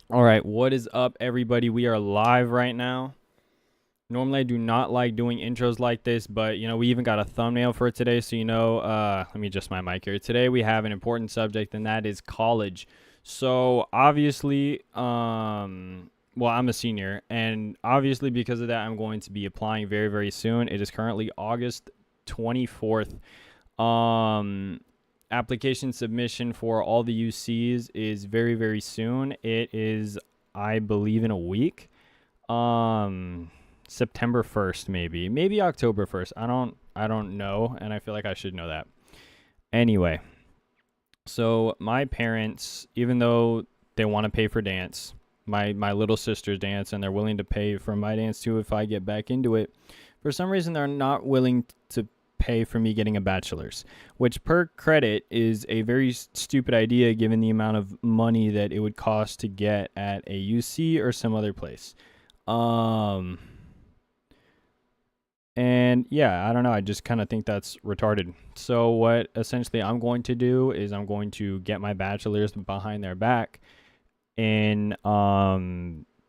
All right, what is up, everybody? We are live right now. Normally, I do not like doing intros like this, but we even got a thumbnail for it today. So, let me adjust my mic here. Today, we have an important subject, and that is college. So, obviously, well, I'm a senior, and obviously, because of that, I'm going to be applying very, very soon. It is currently August 24th. Application submission for all the UCs is very, very soon. It is, I believe, in a week. Um, September 1st, maybe October 1st. I don't know, and I feel like I should know that. Anyway, so my parents, even though they want to pay for dance, my little sister's dance, and they're willing to pay for my dance too if I get back into it, for some reason they're not willing to pay for me getting a bachelor's, which per credit is a very stupid idea given the amount of money that it would cost to get at a UC or some other place. Um, and yeah, I don't know. I just kind of think that's retarded. So what essentially I'm going to do is I'm going to get my bachelor's behind their back in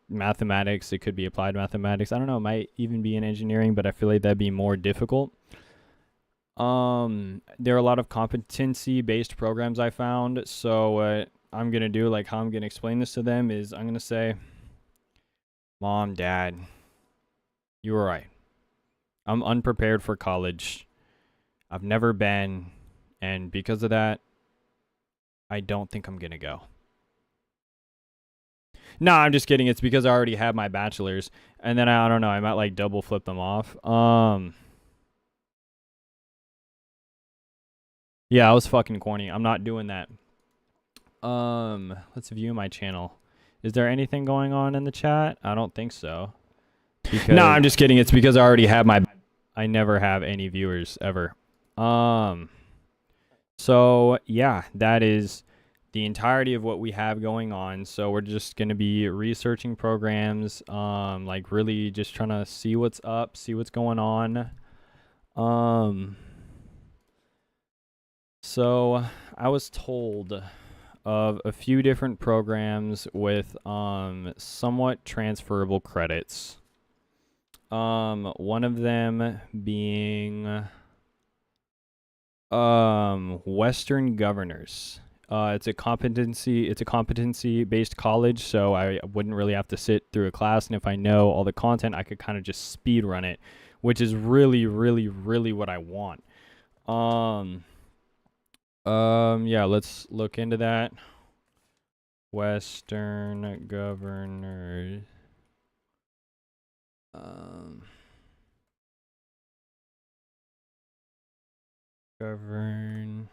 mathematics. It could be applied mathematics. I don't know. It might even be in engineering, but I feel like that'd be more difficult. There are a lot of competency based programs I found. So what I'm gonna do, like how I'm gonna explain this to them, is I'm gonna say, Mom, Dad, you were right. I'm unprepared for college. I've never been, and because of that, I don't think I'm gonna go. No, I'm just kidding. It's because I already have my bachelor's, and then I don't know. I might like double flip them off. Yeah, I was fucking corny. I'm not doing that. Let's view my channel. Is there anything going on in the chat? I don't think so. No, I'm just kidding. It's because I already have my. I never have any viewers ever. Um. So yeah, that is the entirety of what we have going on. So we're just gonna be researching programs. Like really just trying to see what's up, see what's going on. Um. So I was told of a few different programs with somewhat transferable credits. One of them being Western Governors. It's a competency based college, so I wouldn't really have to sit through a class, and if I know all the content, I could kind of just speed run it, which is really, really, really what I want. Um yeah, let's look into that. Western Governors. Um, govern.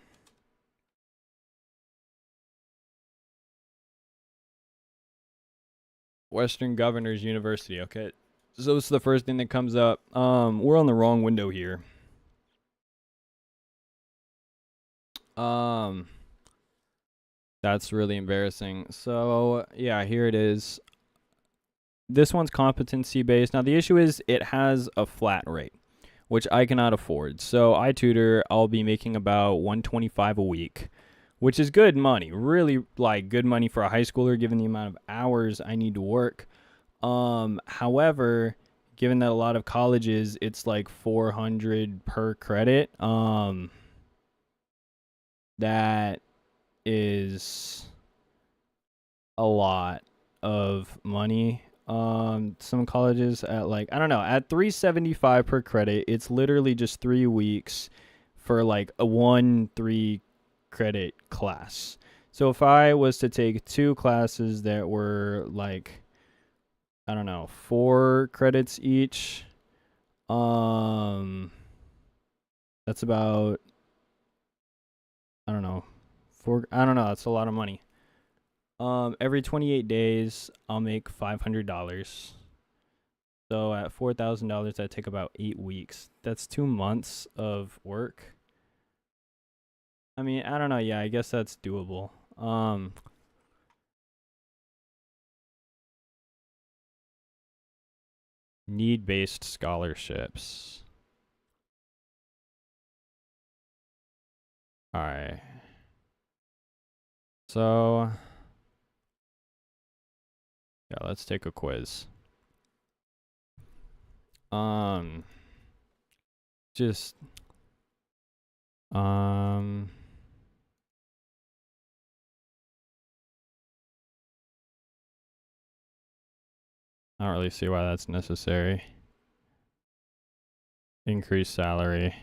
Western Governors University. Okay. So it's the first thing that comes up. We're on the wrong window here. Um, that's really embarrassing. So yeah, here it is. This one's competency based. Now the issue is it has a flat rate, which I cannot afford. So I tutor. I'll be making about 125 a week, which is good money. Really like good money for a high schooler given the amount of hours I need to work. However, given that a lot of colleges it's like 400 per credit, that is a lot of money. Some colleges at like I don't know, at 375 per credit, it's literally just 3 weeks for like a 1 3 credit class. So if I was to take two classes that were like I don't know, 4 credits each. Um, that's about I don't know, four. I don't know. That's a lot of money. Every 28 days, I'll make $500. So at $4,000, that take about 8 weeks. That's 2 months of work. I mean, I don't know. Yeah, I guess that's doable. Need-based scholarships. All right. So Yeah, let's take a quiz. Um, just I don't really see why that's necessary. Increase salary.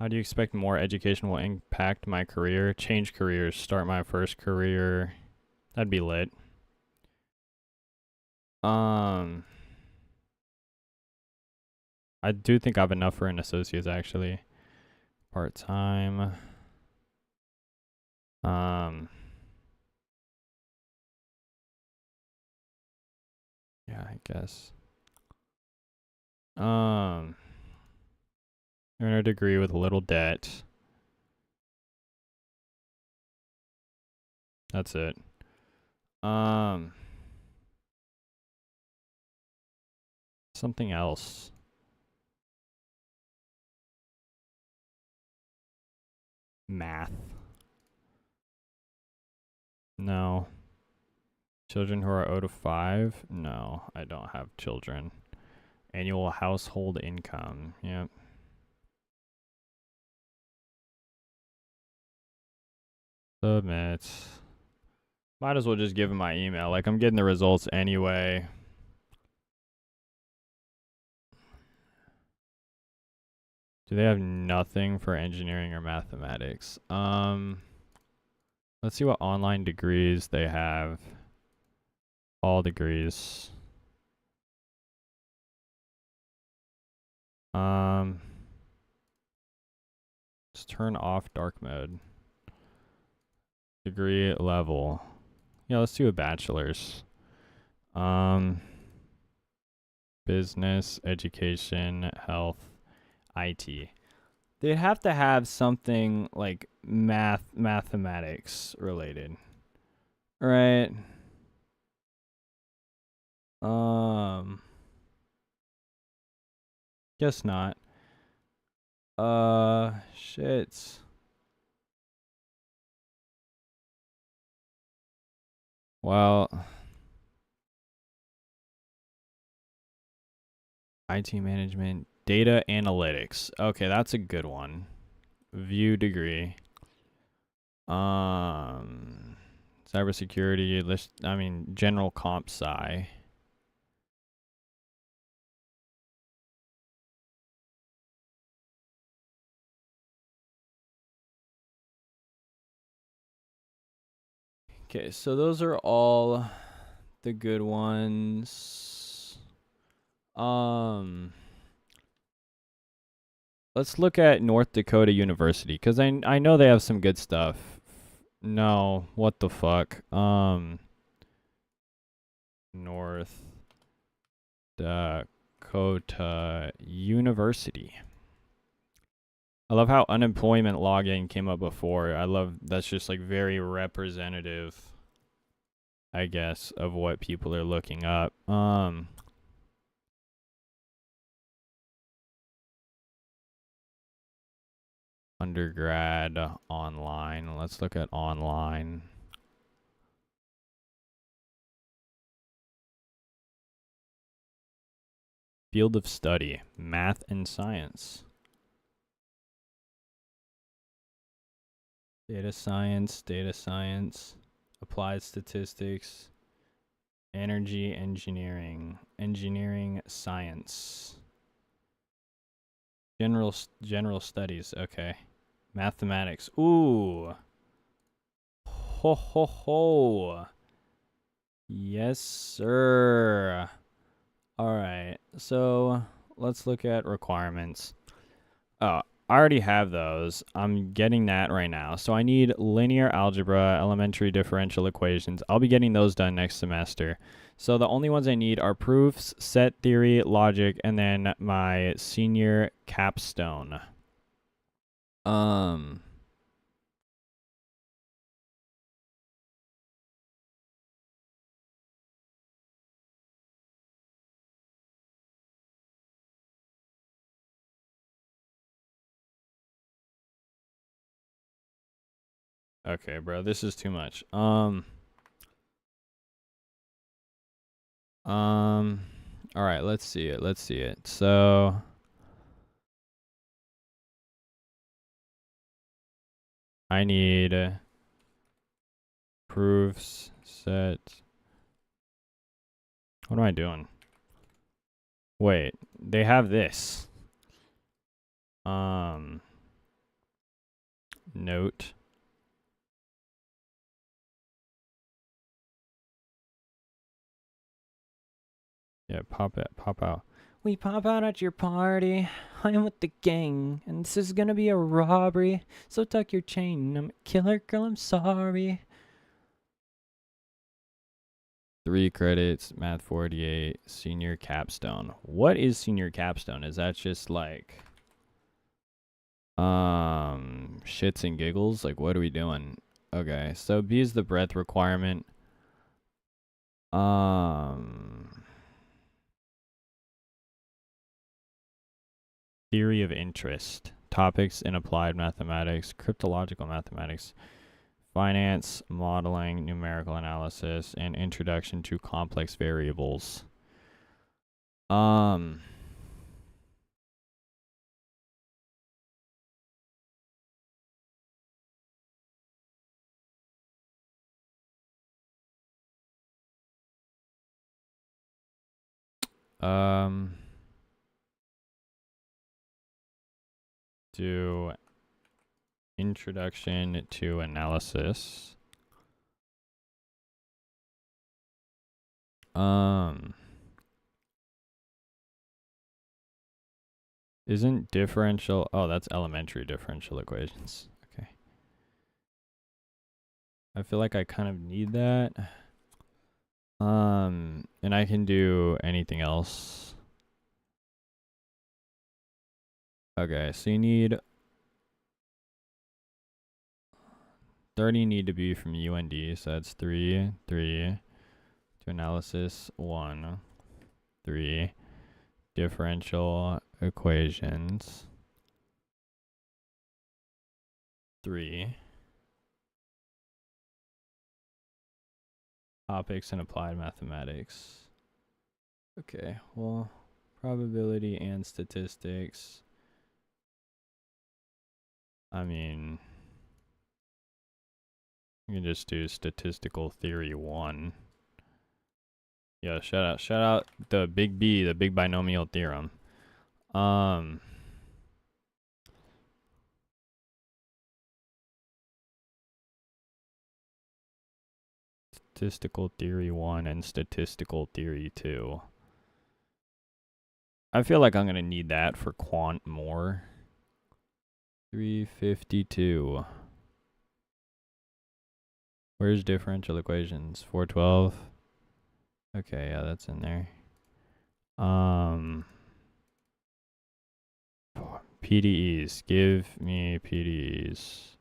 How do you expect more education will impact my career? Change careers, start my first career. That'd be lit. I do think I have enough for an associate's actually. Part-time. Yeah, I guess. Earn a degree with little debt. That's it. Something else. Math. No. Children who are 0 to 5? No, I don't have children. Annual household income. Yep. Submit. Might as well just give him my email. Like, I'm getting the results anyway. Do they have nothing for engineering or mathematics? Let's see what online degrees they have. All degrees. Just turn off dark mode. Degree level. Yeah, let's do a bachelor's. Business, education, health, IT. They'd have to have something like mathematics related. Right. Guess not. Shit. Well, IT management, data analytics. Okay, that's a good one. View degree. Cybersecurity, general comp sci. Okay, so those are all the good ones. Let's look at North Dakota University because I know they have some good stuff. No, what the fuck? North Dakota University. I love how unemployment login came up before. I love that's just like very representative, I guess, of what people are looking up. Undergrad online. Let's look at online. Field of study, math and science. Data science, applied statistics, energy engineering, engineering science. General studies, okay. Mathematics. Ooh. Ho ho ho. Yes, sir. All right. So, let's look at requirements. Oh, I already have those. I'm getting that right now. So I need linear algebra, elementary differential equations. I'll be getting those done next semester. So the only ones I need are proofs, set theory, logic, and then my senior capstone. Okay, bro, this is too much. All right, let's see it. Let's see it. So I need proofs set. What am I doing? Wait, they have this. Note. Yeah, pop out. We pop out at your party. I'm with the gang, and this is gonna be a robbery. So tuck your chain. I'm a killer girl, I'm sorry. 3 credits, math 48, senior capstone. What is senior capstone? Is that just like shits and giggles? Like, what are we doing? Okay, so B is the breadth requirement. Theory of interest. Topics in applied mathematics, cryptological mathematics, finance, modeling, numerical analysis, and introduction to complex variables. Do introduction to analysis. Isn't differential, oh, that's elementary differential equations. Okay. I feel like I kind of need that. And I can do anything else. Okay, so you need 30 need to be from UND, so that's 3, 3. To analysis 1, 3. Differential equations 3. Topics in applied mathematics. Okay, well, probability and statistics. I mean, you can just do statistical theory 1. Yeah, shout out the big B, the big binomial theorem. Statistical theory 1 and statistical theory 2. I feel like I'm going to need that for quant more. 352. Where's differential equations? 412. Okay, yeah, that's in there. PDEs. Give me PDEs.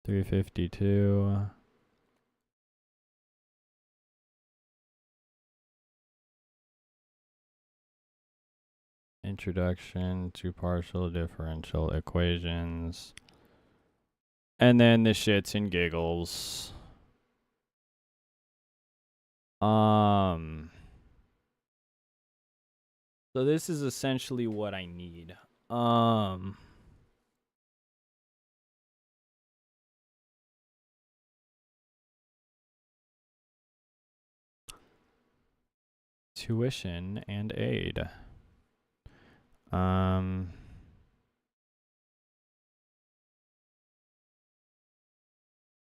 $352. Introduction to partial differential equations. And then the shits and giggles. So this is essentially what I need. Tuition and aid.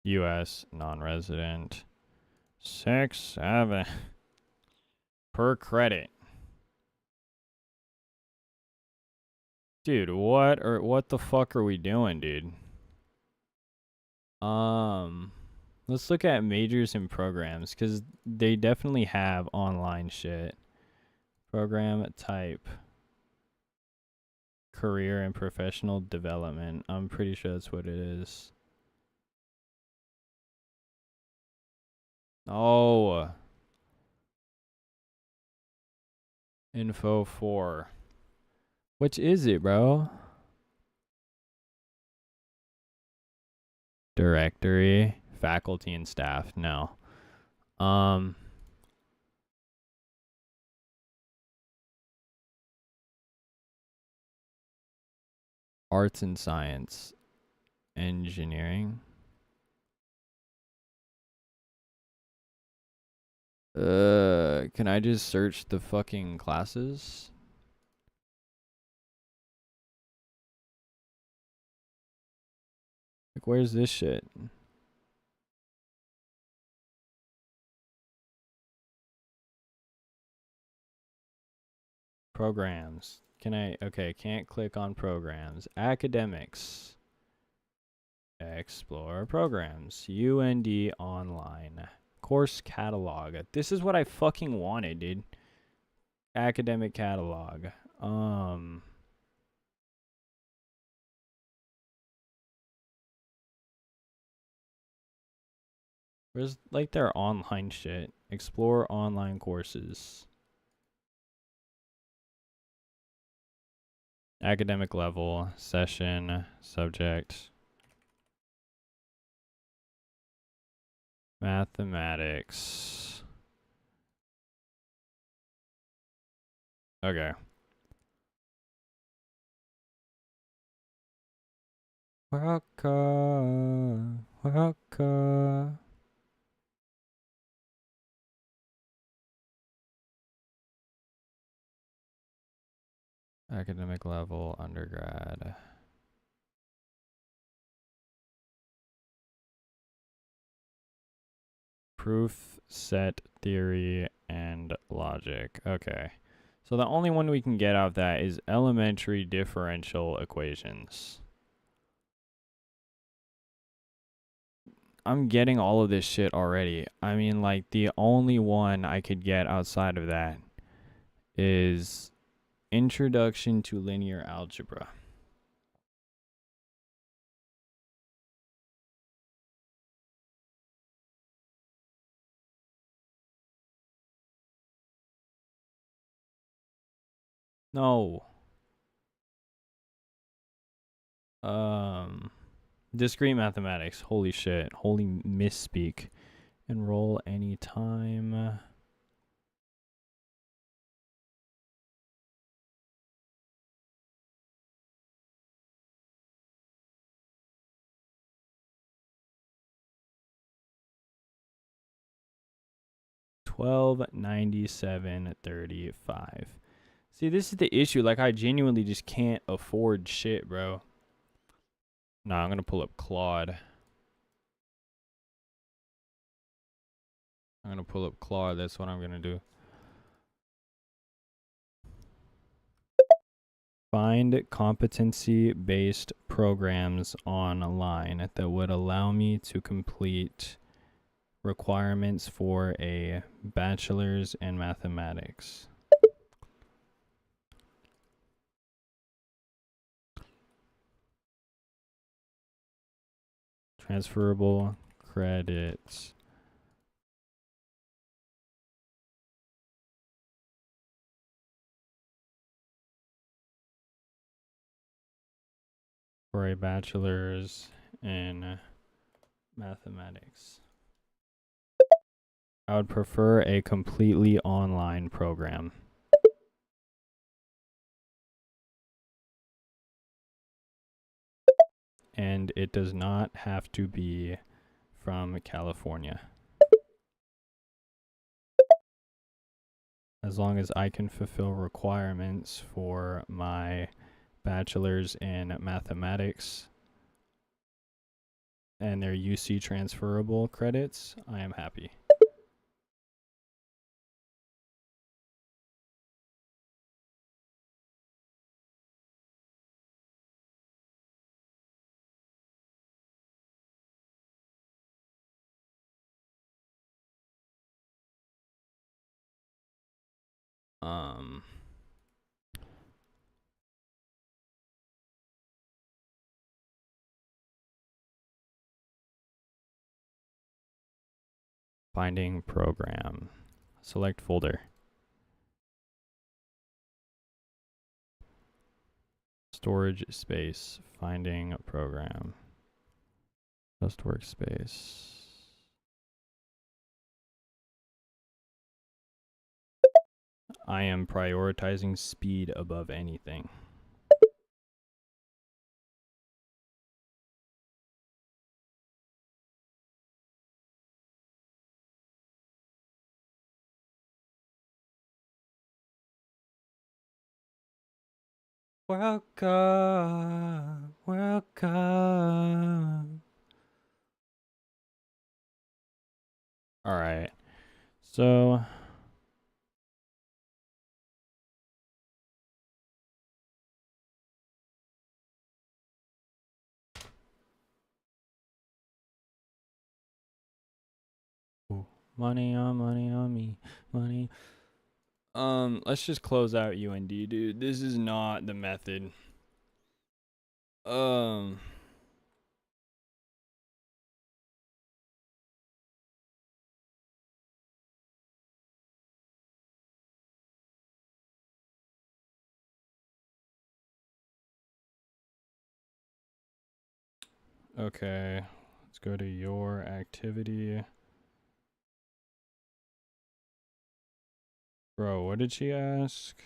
U.S. non-resident. 6, 7 per credit. Dude, what the fuck are we doing, dude? Let's look at majors and programs, because they definitely have online shit. Program type. Career and professional development. I'm pretty sure that's what it is. Oh. Info 4. Which is it, bro? Directory, faculty and staff. No. Arts and science, engineering. Can I just search the fucking classes? Like, where's this shit? Programs. Okay, can't click on programs. Academics. Explore programs. UND online. Course catalog. This is what I fucking wanted, dude. Academic catalog. Where's like their online shit? Explore online courses. Academic level, session, subject. Mathematics. Okay. Waka. Academic level, undergrad. Proof, set, theory, and logic. Okay. So the only one we can get out of that is elementary differential equations. I'm getting all of this shit already. I mean, like, the only one I could get outside of that is Introduction to Linear Algebra. No. Discrete mathematics. Holy shit. Holy misspeak. Enroll anytime. $12.97.35. See, this is the issue. Like, I genuinely just can't afford shit, bro. Nah, I'm gonna pull up Claude. That's what I'm gonna do. Find competency-based programs online that would allow me to complete requirements for a bachelor's in mathematics. Transferable credits. For a bachelor's in mathematics. I would prefer a completely online program. And it does not have to be from California. As long as I can fulfill requirements for my bachelor's in mathematics and their UC transferable credits, I am happy. Finding program. Select folder. Storage space. Finding a program. Just workspace. I am prioritizing speed above anything. Welcome, welcome. All right. So money on me, money. Let's just close out UND, dude. This is not the method. Okay, let's go to your activity. Bro, what did she ask?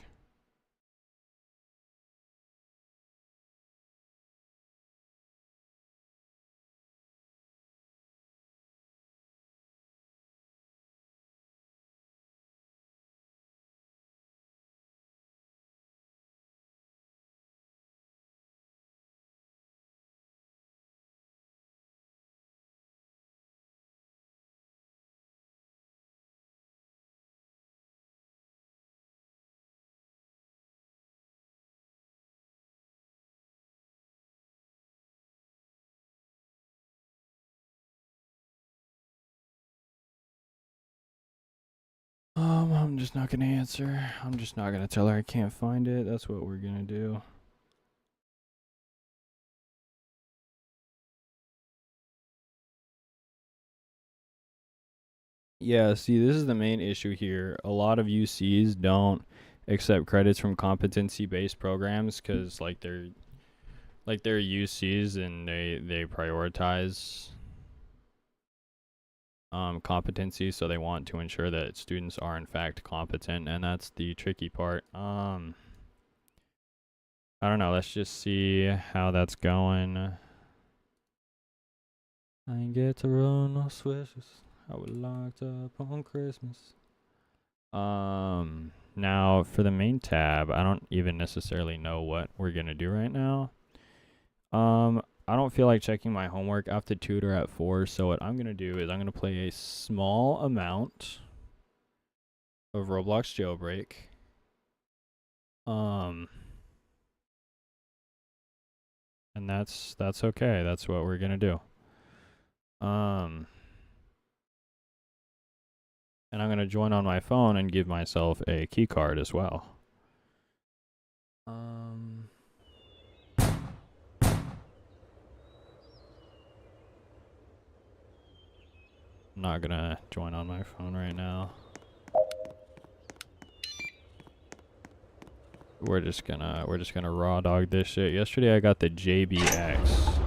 I'm just not gonna answer. I'm just not gonna tell her I can't find it. That's what we're gonna do. Yeah, see, this is the main issue here. A lot of UCs don't accept credits from competency-based programs because they're UCs and they prioritize competency, so they want to ensure that students are in fact competent, and that's the tricky part. I don't know. Let's just see how that's going. I ain't get to run no switches. I was locked up on Christmas. Now for the main tab, I don't even necessarily know what we're gonna do right now. I don't feel like checking my homework. I have to tutor at 4, so what I'm gonna do is I'm gonna play a small amount of Roblox Jailbreak. And that's okay. That's what we're gonna do. And I'm gonna join on my phone and give myself a key card as well. I'm not gonna join on my phone right now. We're just gonna raw dog this shit. Yesterday I got the JBX.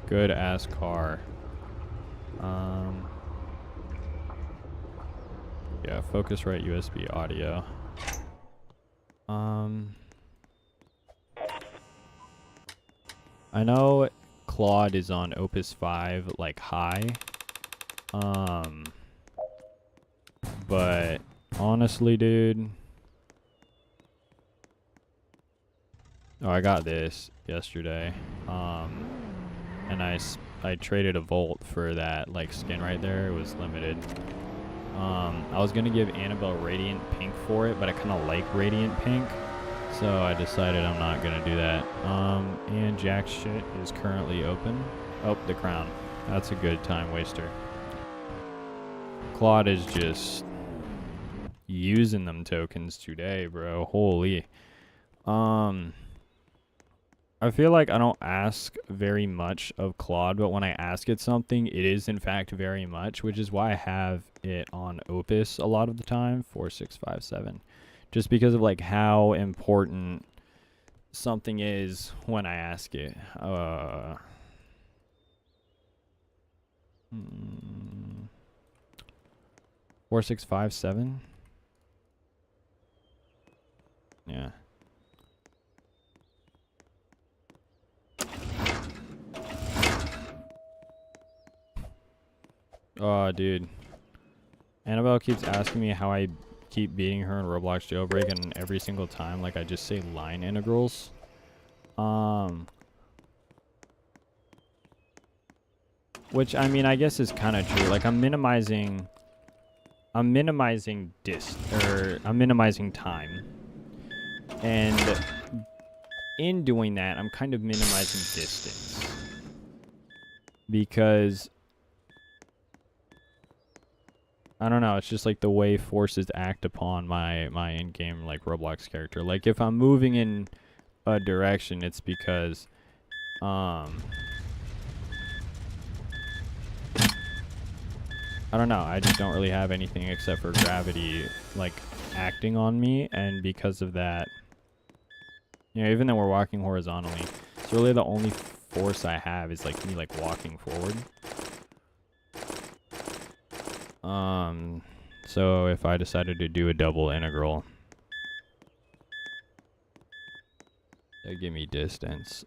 Good ass car. Yeah, Focusrite USB audio. I know Claude is on Opus 5 like high. But honestly, dude, I got this yesterday. And I traded a Volt for that like skin right there. It was limited. I was gonna give Annabelle Radiant Pink for it, but I kind of like Radiant Pink, so I decided I'm not gonna do that. And Jack's shit is currently open. Oh, the crown. That's a good time waster. Claude is just using them tokens today, bro. Holy. I feel like I don't ask very much of Claude, but when I ask it something, it is in fact very much, which is why I have it on Opus a lot of the time, 4657, just because of like how important something is when I ask it. 4657. Yeah. Oh, dude. Annabelle keeps asking me how I keep beating her in Roblox Jailbreak, and every single time, like, I just say line integrals. Which, I mean, I guess is kind of true. Like, I'm minimizing time. And in doing that, I'm kind of minimizing distance. Because I don't know, it's just like the way forces act upon my in-game like Roblox character. Like if I'm moving in a direction, it's because I don't know, I just don't really have anything except for gravity like acting on me, and because of that, you know, even though we're walking horizontally, it's really the only force I have is like me like walking forward. So if I decided to do a double integral, they give me distance.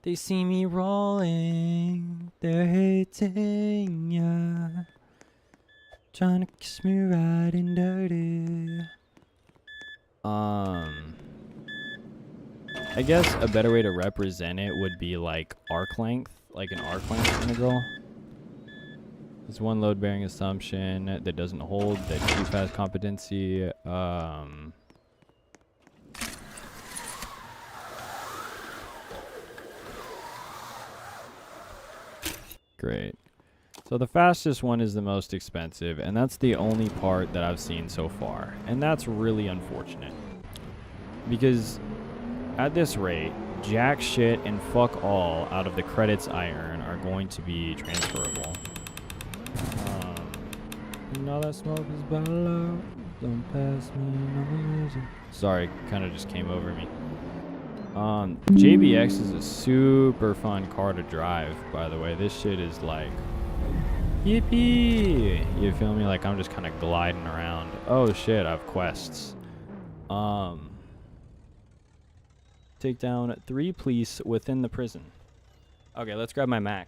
They see me rolling, they're hating ya, trying to kiss me right and dirty. I guess a better way to represent it would be like arc length, like an arc length integral. It's one load-bearing assumption that doesn't hold the too-fast competency. Great. So the fastest one is the most expensive, and that's the only part that I've seen so far. And that's really unfortunate. Because at this rate, jack shit and fuck all out of the credits I earn are going to be transferable. All that smoke is below. Don't pass me no music. Sorry, kind of just came over me. JBX is a super fun car to drive, by the way. This shit is like, yippee! You feel me? Like I'm just kind of gliding around. Oh shit, I have quests. Take down 3 police within the prison. Okay, let's grab my Mac.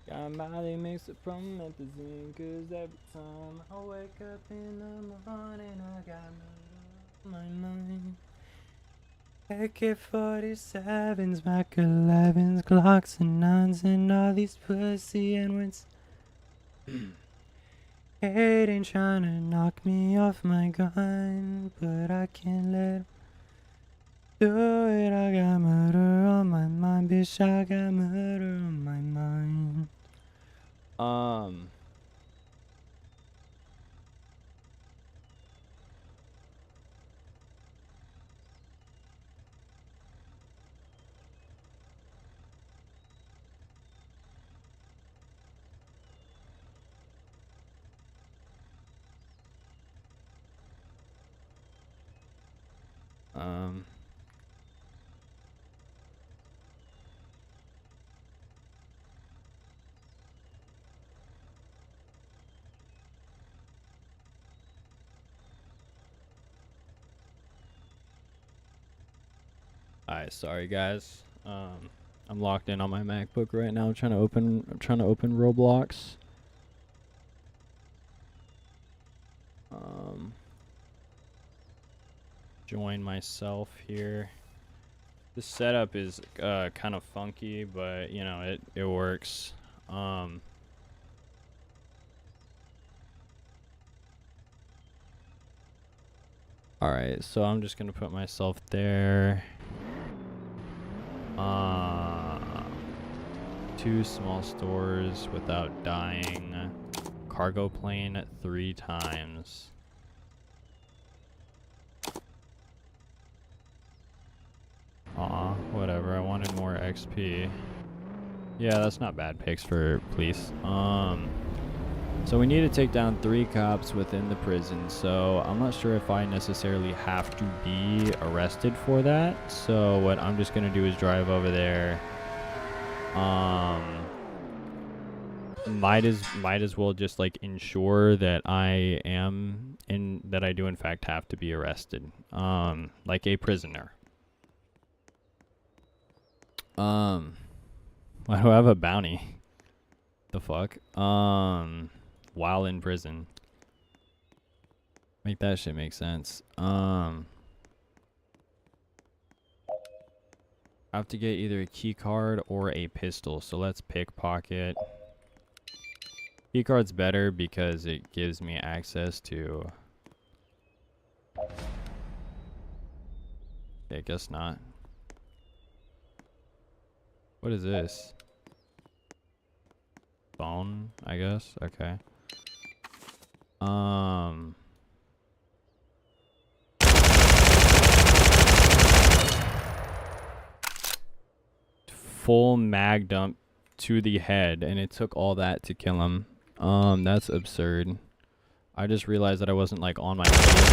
Got my body makes it from methazine, 'cause every time I wake up in the morning, I got murder on my mind. AK-47s, Mac 11s, Glocks and 9s, and all these pussy and wins. Hating trying to knock me off my gun, but I can't let 'em do it. I got murder on my mind, bitch, I got murder on my mind. Alright, sorry guys. I'm locked in on my MacBook right now. I'm trying to open Roblox. Join myself here. This setup is kind of funky, but you know, it works. Alright, so I'm just gonna put myself there. 2 small stores without dying. Cargo plane 3 times. whatever. I wanted more XP. Yeah, that's not bad picks for police. So we need to take down 3 cops within the prison. So I'm not sure if I necessarily have to be arrested for that. So what I'm just gonna do is drive over there. Might as well just like ensure that I do in fact have to be arrested. Like a prisoner. Why do I have a bounty? The fuck? While in prison. Make that shit make sense. I have to get either a key card or a pistol, so let's pickpocket. Key card's better because it gives me access to... I guess not. What is this? Phone, I guess? Okay. Full mag dump to the head, and it took all that to kill him. That's absurd. I just realized that I wasn't like on my face.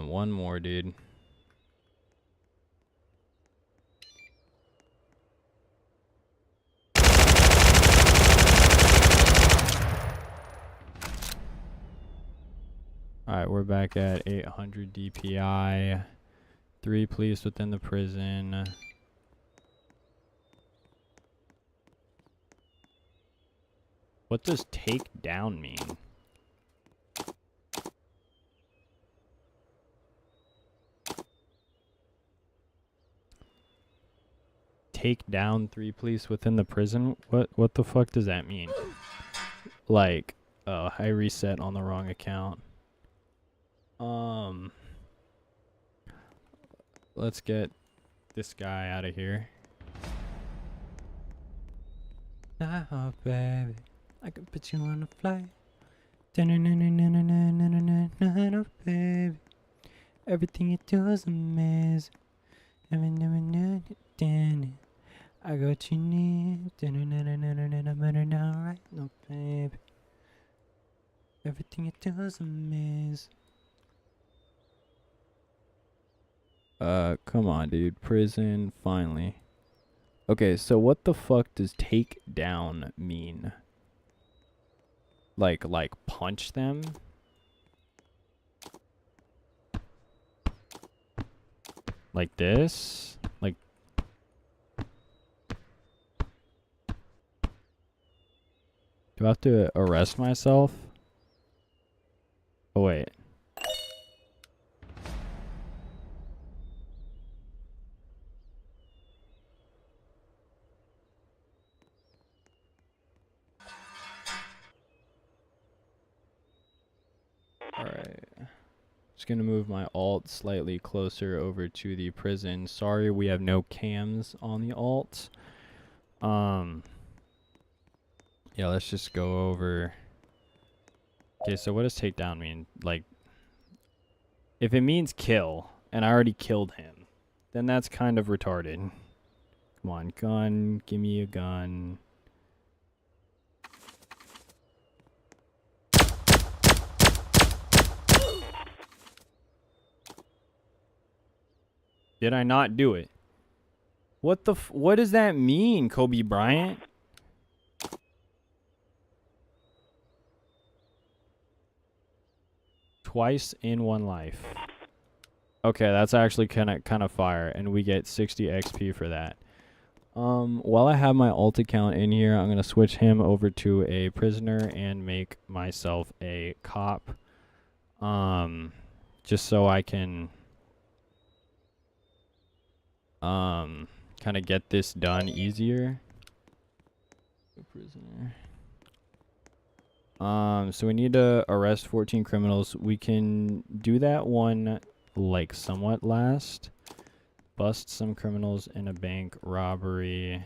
One more, dude. Alright, we're back at 800 DPI. 3 police within the prison. What does take down mean? Take down 3 police within the prison? What the fuck does that mean? Like, oh, I reset on the wrong account. Let's get this guy out of here. Oh, baby, I can put you on a flight. Oh, baby, everything you do is amazing. I got what you need. I'm better now, right? No, baby, everything you do is amazing. Come on, dude. Prison, finally. Okay, so what the fuck does take down mean? Like punch them? Like this? Like... Do I have to arrest myself? Oh, wait. Alright. Just gonna move my alt slightly closer over to the prison. Sorry, we have no cams on the alt. Yeah, let's just go over. Okay, so what does takedown mean? Like, if it means kill, and I already killed him, then that's kind of retarded. Come on, gun, give me a gun. Did I not do it? What the what does that mean, Kobe Bryant? Twice in one life. Okay, that's actually kind of fire, and we get 60 XP for that. While I have my alt account in here, I'm gonna switch him over to a prisoner and make myself a cop. Just so I can kind of get this done easier. Prisoner. So we need to arrest 14 criminals. We can do that one like somewhat last. Bust some criminals in a bank robbery.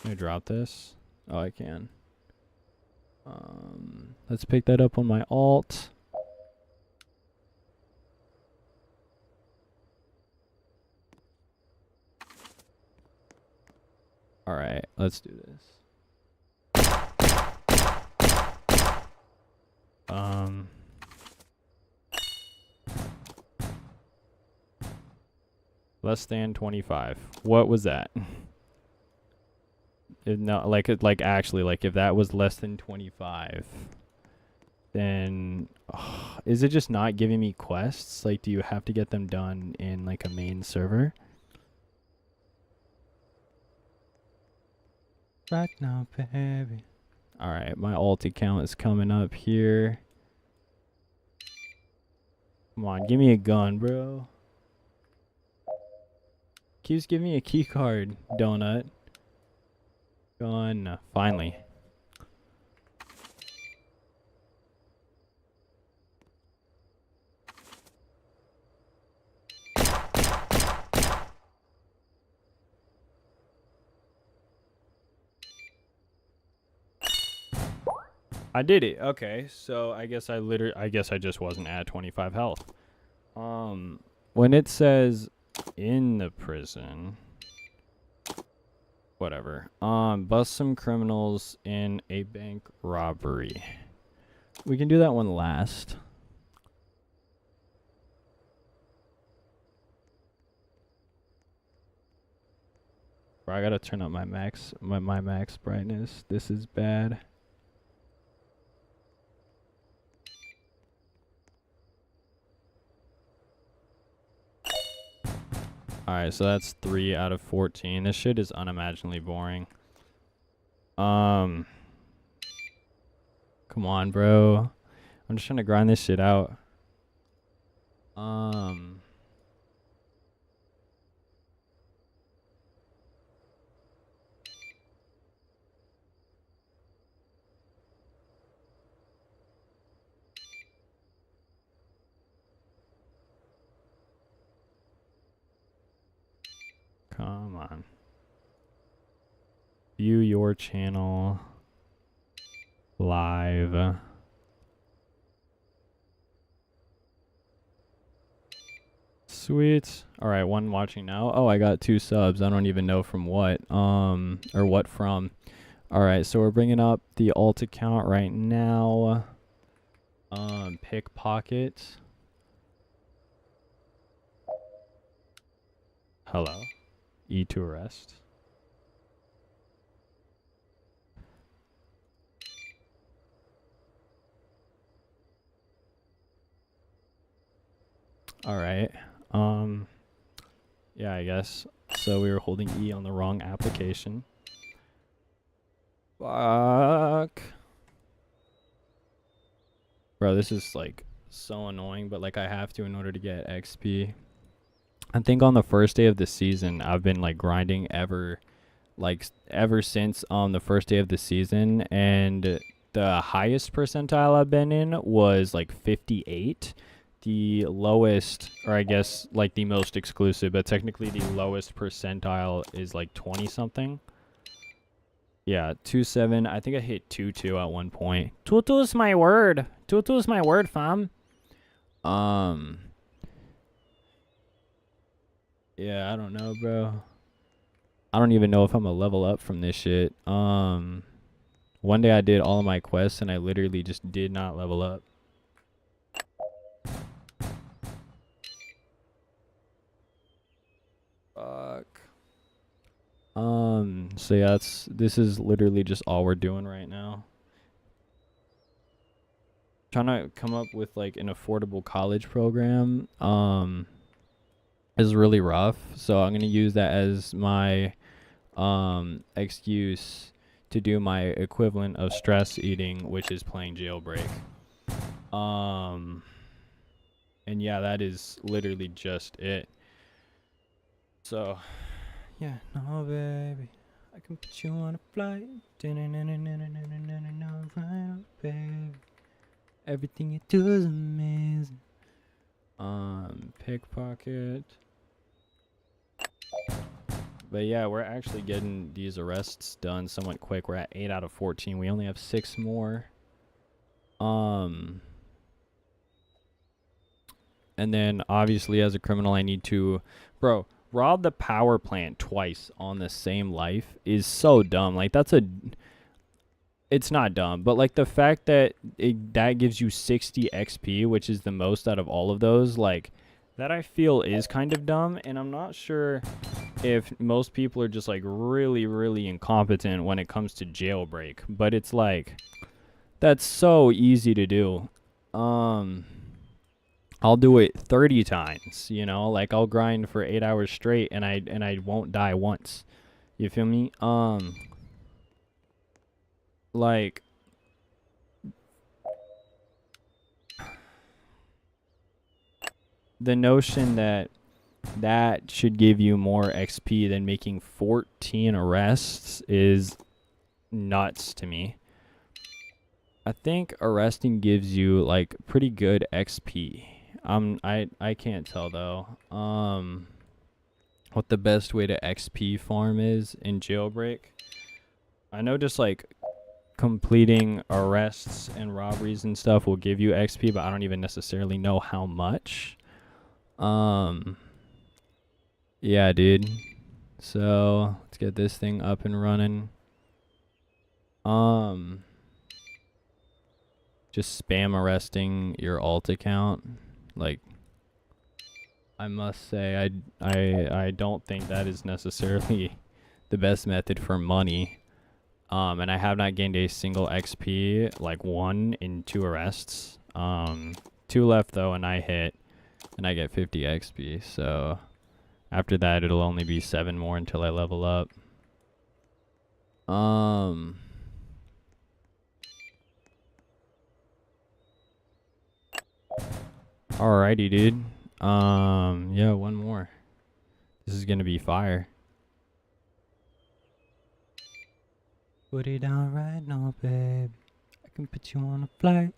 Can I drop this? Oh, I can. Let's pick that up on my alt. All right, let's do this. Less than 25. What was that? No, like actually, like if that was less than 25, then is it just not giving me quests? Like, do you have to get them done in like a main server? Right now, baby. All right, my alt account is coming up here. Come on, give me a gun, bro. Keeps giving me a key card, donut. Gun, finally. I did it. Okay, so I guess I just wasn't at 25 health. When it says in the prison, whatever. Bust some criminals in a bank robbery. We can do that one last. Bro, I gotta turn up my max brightness. This is bad. Alright, so that's 3 out of 14. This shit is unimaginably boring. Come on, bro. I'm just trying to grind this shit out. Come on. View your channel live. Sweet. All right, one watching now. Oh, I got 2 subs. I don't even know from what. Or what from. All right, so we're bringing up the alt account right now. Pickpocket. Hello. E to arrest. All right. Yeah, I guess. So we were holding E on the wrong application. Fuck. Bro, this is like so annoying, but like I have to in order to get XP. I think on the first day of the season, I've been like grinding ever since the first day of the season, and the highest percentile I've been in was like 58. The lowest, or I guess like the most exclusive, but technically the lowest percentile is like 20 something. Yeah, 2.7. I think I hit 2.2 at one point. 2.2 is my word. 2.2 is my word, fam. Yeah, I don't know, bro. I don't even know if I'm gonna level up from this shit. One day I did all of my quests and I literally just did not level up. Fuck. So yeah, this is literally just all we're doing right now. Trying to come up with like an affordable college program is really rough. So I'm gonna use that as my excuse to do my equivalent of stress eating, which is playing Jailbreak. And yeah, that is literally just it. So yeah, no baby, I can put you on a flight. Right, baby. Everything you do is amazing. Pickpocket. But yeah, we're actually getting these arrests done somewhat quick. We're at 8 out of 14. We only have 6 more. And then obviously as a criminal I need to... Bro, rob the power plant twice on the same life is so dumb. Like that's a it's not dumb, but like the fact that that gives you 60 XP, which is the most out of all of those, like that I feel is kind of dumb, and I'm not sure if most people are just like really, really incompetent when it comes to jailbreak, but it's like that's so easy to do. I'll do it 30 times, you know, like I'll grind for 8 hours straight and I won't die once. You feel me? Like the notion that that should give you more XP than making 14 arrests is nuts to me. I think arresting gives you like pretty good XP. I can't tell though. What the best way to XP farm is in jailbreak. I know just like completing arrests and robberies and stuff will give you XP, but I don't even necessarily know how much. Yeah, dude. So let's get this thing up and running. Just spam arresting your alt account. Like, I must say, I don't think that is necessarily the best method for money. And I have not gained a single XP, like 1 in 2 arrests. 2 left though, and I hit, and I get 50 XP. So after that, it'll only be 7 more until I level up. Alrighty, dude. Yeah, 1 more. This is gonna be fire. Put it down right now, babe. I can put you on a flight.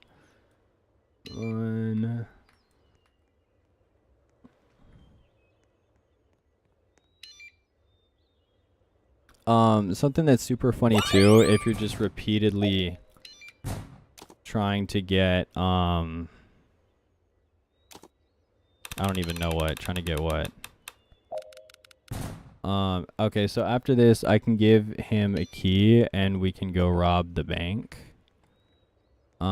Something that's super funny too, if you're just repeatedly trying to get, I don't even know what, trying to get what. Okay, so after this, I can give him a key and we can go rob the bank. So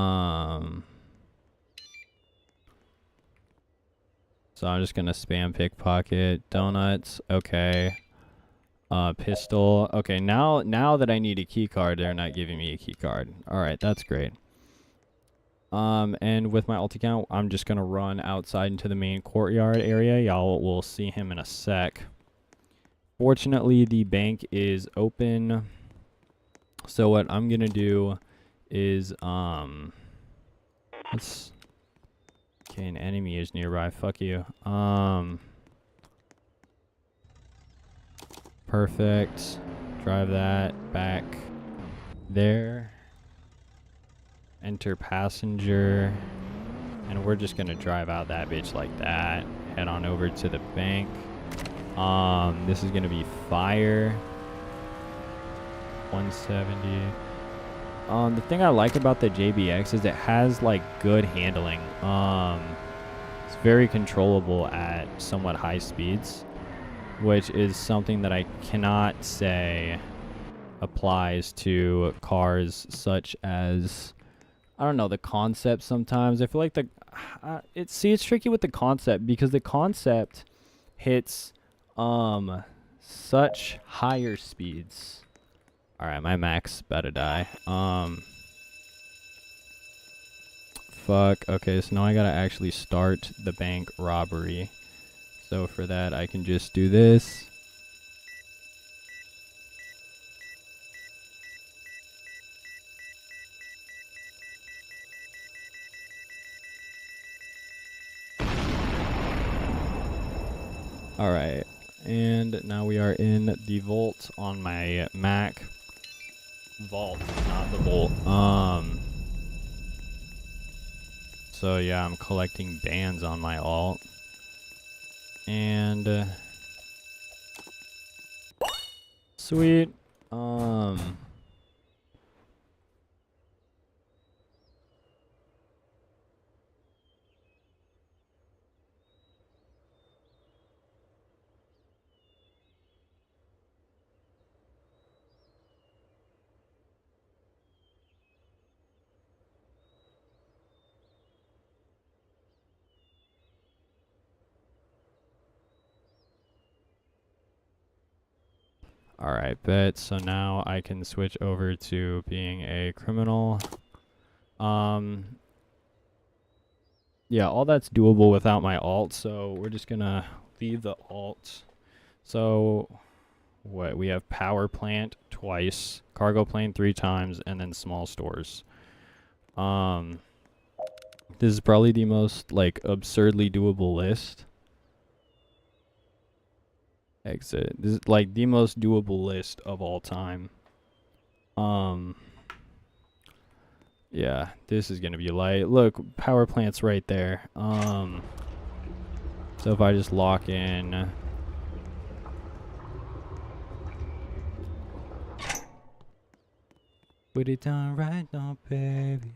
I'm just gonna spam pickpocket, donuts, okay. Pistol. Okay, now that I need a key card, they're not giving me a key card. Alright, that's great. And with my alt account, I'm just gonna run outside into the main courtyard area. Y'all will see him in a sec. Fortunately, the bank is open. So what I'm gonna do is, let's, okay, an enemy is nearby. Fuck you. Perfect. Drive that back there. Enter passenger. And we're just gonna drive out that bitch like that. Head on over to the bank. This is gonna be fire. 170. The thing I like about the JBX is it has like good handling. It's very controllable at somewhat high speeds, which is something that I cannot say applies to cars such as, I don't know, the Concept sometimes. I feel like it's tricky with the Concept because the Concept hits such higher speeds. Alright, my Mac's about to die. Fuck. Okay, so now I gotta actually start the bank robbery. So for that, I can just do this. Alright, and now we are in the vault on my Mac. Vault, not the vault. So yeah, I'm collecting bands on my alt. And sweet. Alright, bet. So now I can switch over to being a criminal. Yeah, all that's doable without my alt, so we're just gonna leave the alt. So, what? We have power plant twice, cargo plane 3 times, and then small stores. This is probably the most, like, absurdly doable list. Exit. This is, like, the most doable list of all time. Yeah, this is gonna be light. Look, power plant's right there. So if I just lock in, put it down right now, baby.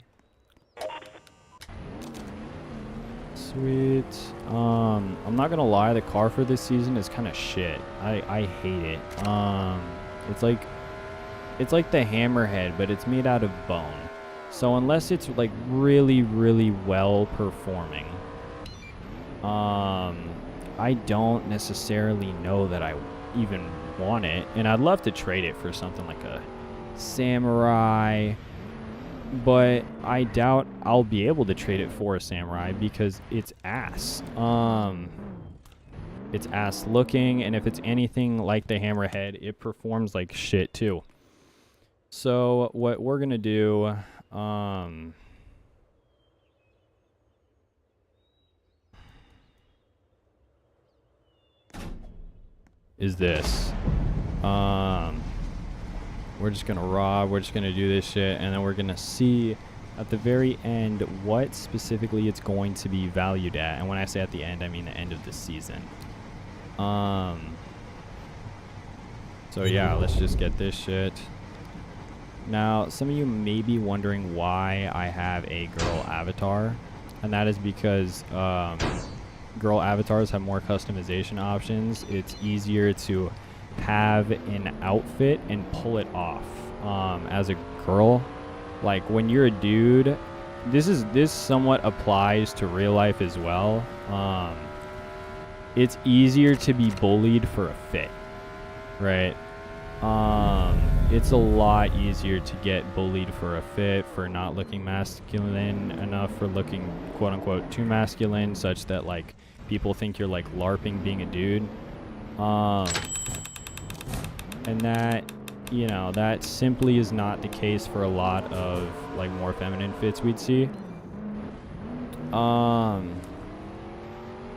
Sweet. I'm not gonna lie, the car for this season is kind of shit. I hate it. It's like the Hammerhead, but it's made out of bone. So unless it's like really, really well performing, I don't necessarily know that I even want it. And I'd love to trade it for something like a Samurai, but I doubt I'll be able to trade it for a Samurai because it's ass. It's ass looking, and if it's anything like the Hammerhead, it performs like shit too. So what we're gonna do, is this. We're just gonna rob, we're just gonna do this shit, and then we're gonna see at the very end what specifically it's going to be valued at. And when I say at the end, I mean the end of the season. So yeah, let's just get this shit. Now, some of you may be wondering why I have a girl avatar, and that is because girl avatars have more customization options. It's easier to have an outfit and pull it off as a girl. Like when you're a dude, this somewhat applies to real life as well. It's easier to be bullied for a fit, right? It's a lot easier to get bullied for a fit, for not looking masculine enough, for looking quote unquote too masculine, such that like people think you're like LARPing being a dude. And that, you know, that simply is not the case for a lot of like more feminine fits we'd see. And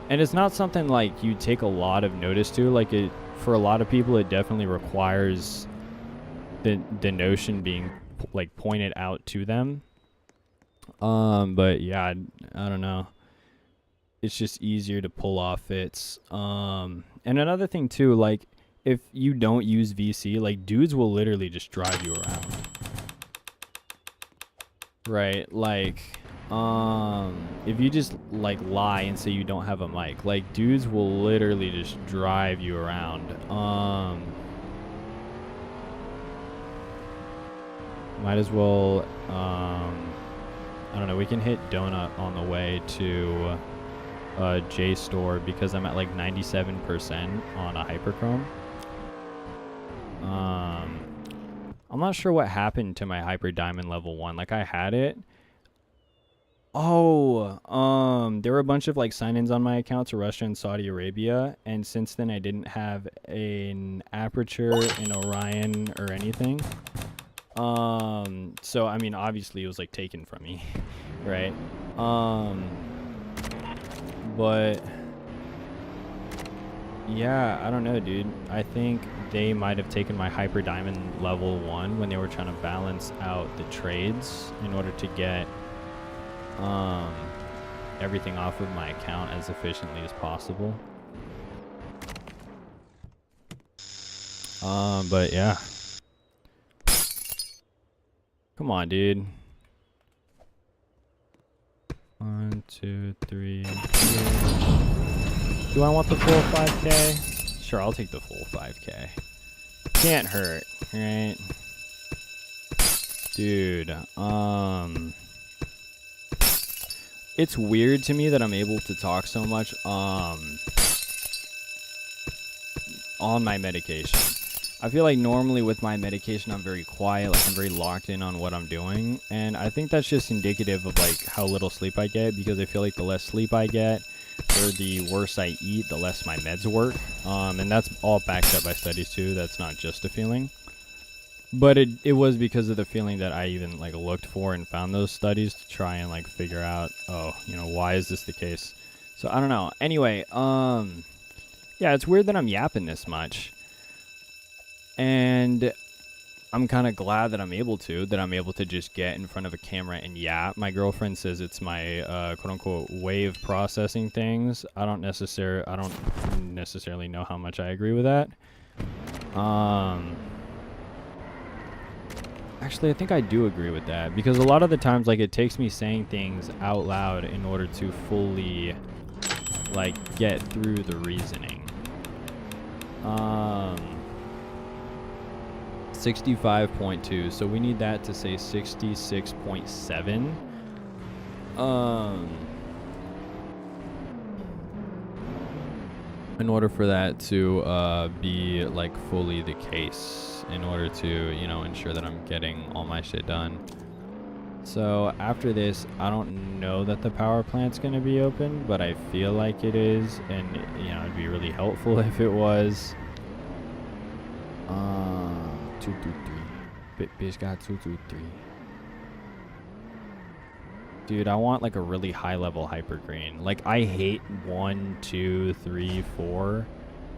it's not something like you take a lot of notice to. Like it, for a lot of people, it definitely requires the notion being like pointed out to them. But yeah, I don't know. It's just easier to pull off fits. And another thing too, like if you don't use VC, like dudes will literally just drive you around. Right? Like if you just like lie and say you don't have a mic, like dudes will literally just drive you around. Might as well I don't know, we can hit donut on the way to J store because I'm at like 97% on a hyperchrome. I'm not sure what happened to my hyper diamond level 1. Like I had it. Oh, there were a bunch of like sign-ins on my account to Russia and Saudi Arabia, and since then I didn't have an Aperture, an Orion, or anything. So I mean, obviously it was like taken from me, right? But yeah, I don't know, dude. I think they might have taken my hyper diamond level 1 when they were trying to balance out the trades in order to get everything off of my account as efficiently as possible. But yeah. Come on, dude. 1, 2, 3, 4. Do I want the full 5K? Sure, I'll take the full 5K. Can't hurt, right? Dude, it's weird to me that I'm able to talk so much on my medication. I feel like normally with my medication, I'm very quiet, like I'm very locked in on what I'm doing. And I think that's just indicative of like how little sleep I get, because I feel like the less sleep I get or the worse I eat, the less my meds work. And that's all backed up by studies too. That's not just a feeling. But it was because of the feeling that I even like looked for and found those studies to try and like figure out, oh, you know, why is this the case? So I don't know. Anyway, yeah, it's weird that I'm yapping this much. And I'm kind of glad that I'm able to just get in front of a camera and yap. My girlfriend says it's my quote unquote way of processing things. I don't necessarily know how much I agree with that. Actually, I think I do agree with that, because a lot of the times, like, it takes me saying things out loud in order to fully, like, get through the reasoning. 65.2, so we need that to say 66.7. In order for that to be like fully the case, in order to, you know, ensure that I'm getting all my shit done. So after this, I don't know that the power plant's gonna be open, but I feel like it is, and you know, it'd be really helpful if it was. 223. Bitch got 223. Dude, I want like a really high level hyper green. Like, I hate 1, 2, 3, 4.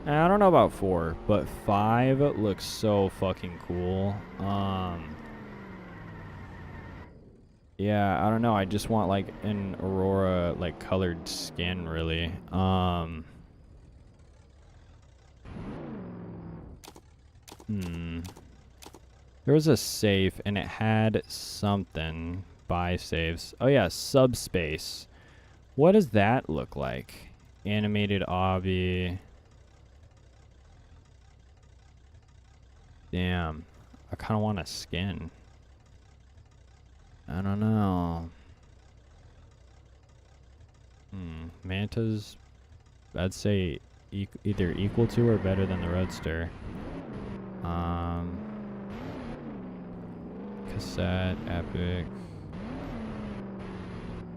I don't know about 4, but 5 looks so fucking cool. Yeah, I don't know. I just want like an Aurora like colored skin, really. There was a safe and it had something. Buy saves. Oh yeah, subspace. What does that look like? Animated obby. Damn. I kind of want a skin. I don't know. Mantas, I'd say either equal to or better than the Roadster. Cassette, Epic.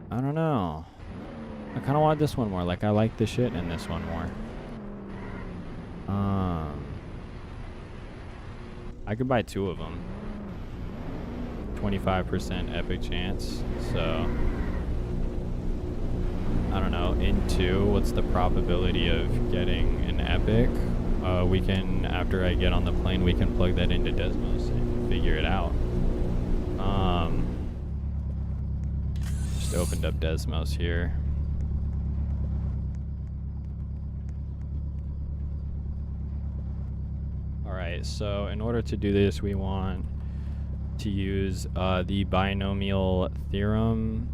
I don't know. I kind of want this one more. Like, I like the shit in this one more. I could buy 2 of them. 25% epic chance. So, I don't know. In 2, what's the probability of getting an epic? We can, after I get on the plane, we can plug that into Desmos and figure it out. Just opened up Desmos here. Alright, so in order to do this, we want to use the binomial theorem.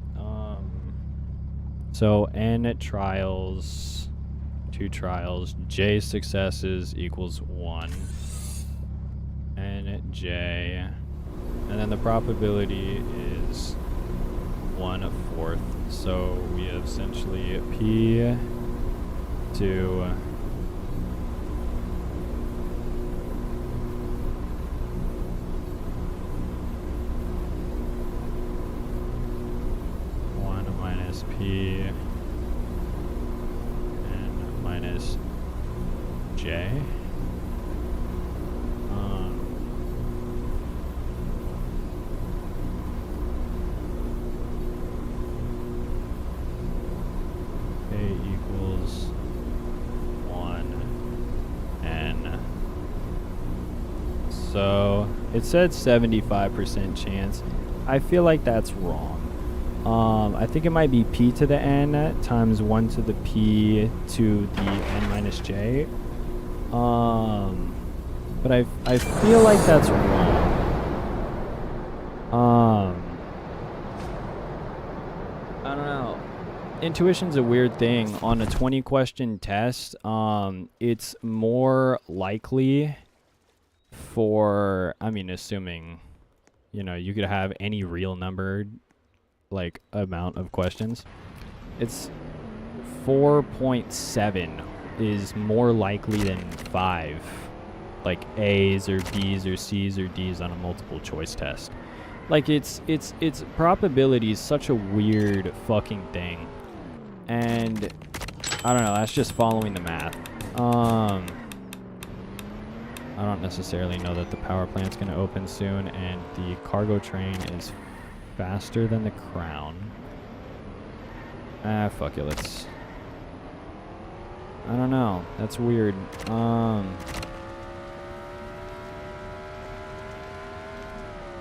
So n trials, 2 trials, j successes equals 1. Nj. And then the probability is 1/4. So we have essentially p to P and minus J. K equals 1 N. So it said 75% chance. I feel like that's wrong. I think it might be p to the n times 1 to the p to the n minus j. But I feel like that's wrong. I don't know. Intuition's a weird thing. On a 20 question test, it's more likely for, I mean, assuming, you know, you could have any real number, like, amount of questions. It's 4.7 is more likely than 5. like A's or B's or C's or D's on a multiple choice test. Like it's probability is such a weird fucking thing. And I don't know, that's just following the math. I don't necessarily know that the power plant's going to open soon, and the cargo train is faster than the Crown. Ah, fuck it, let's... I don't know, that's weird.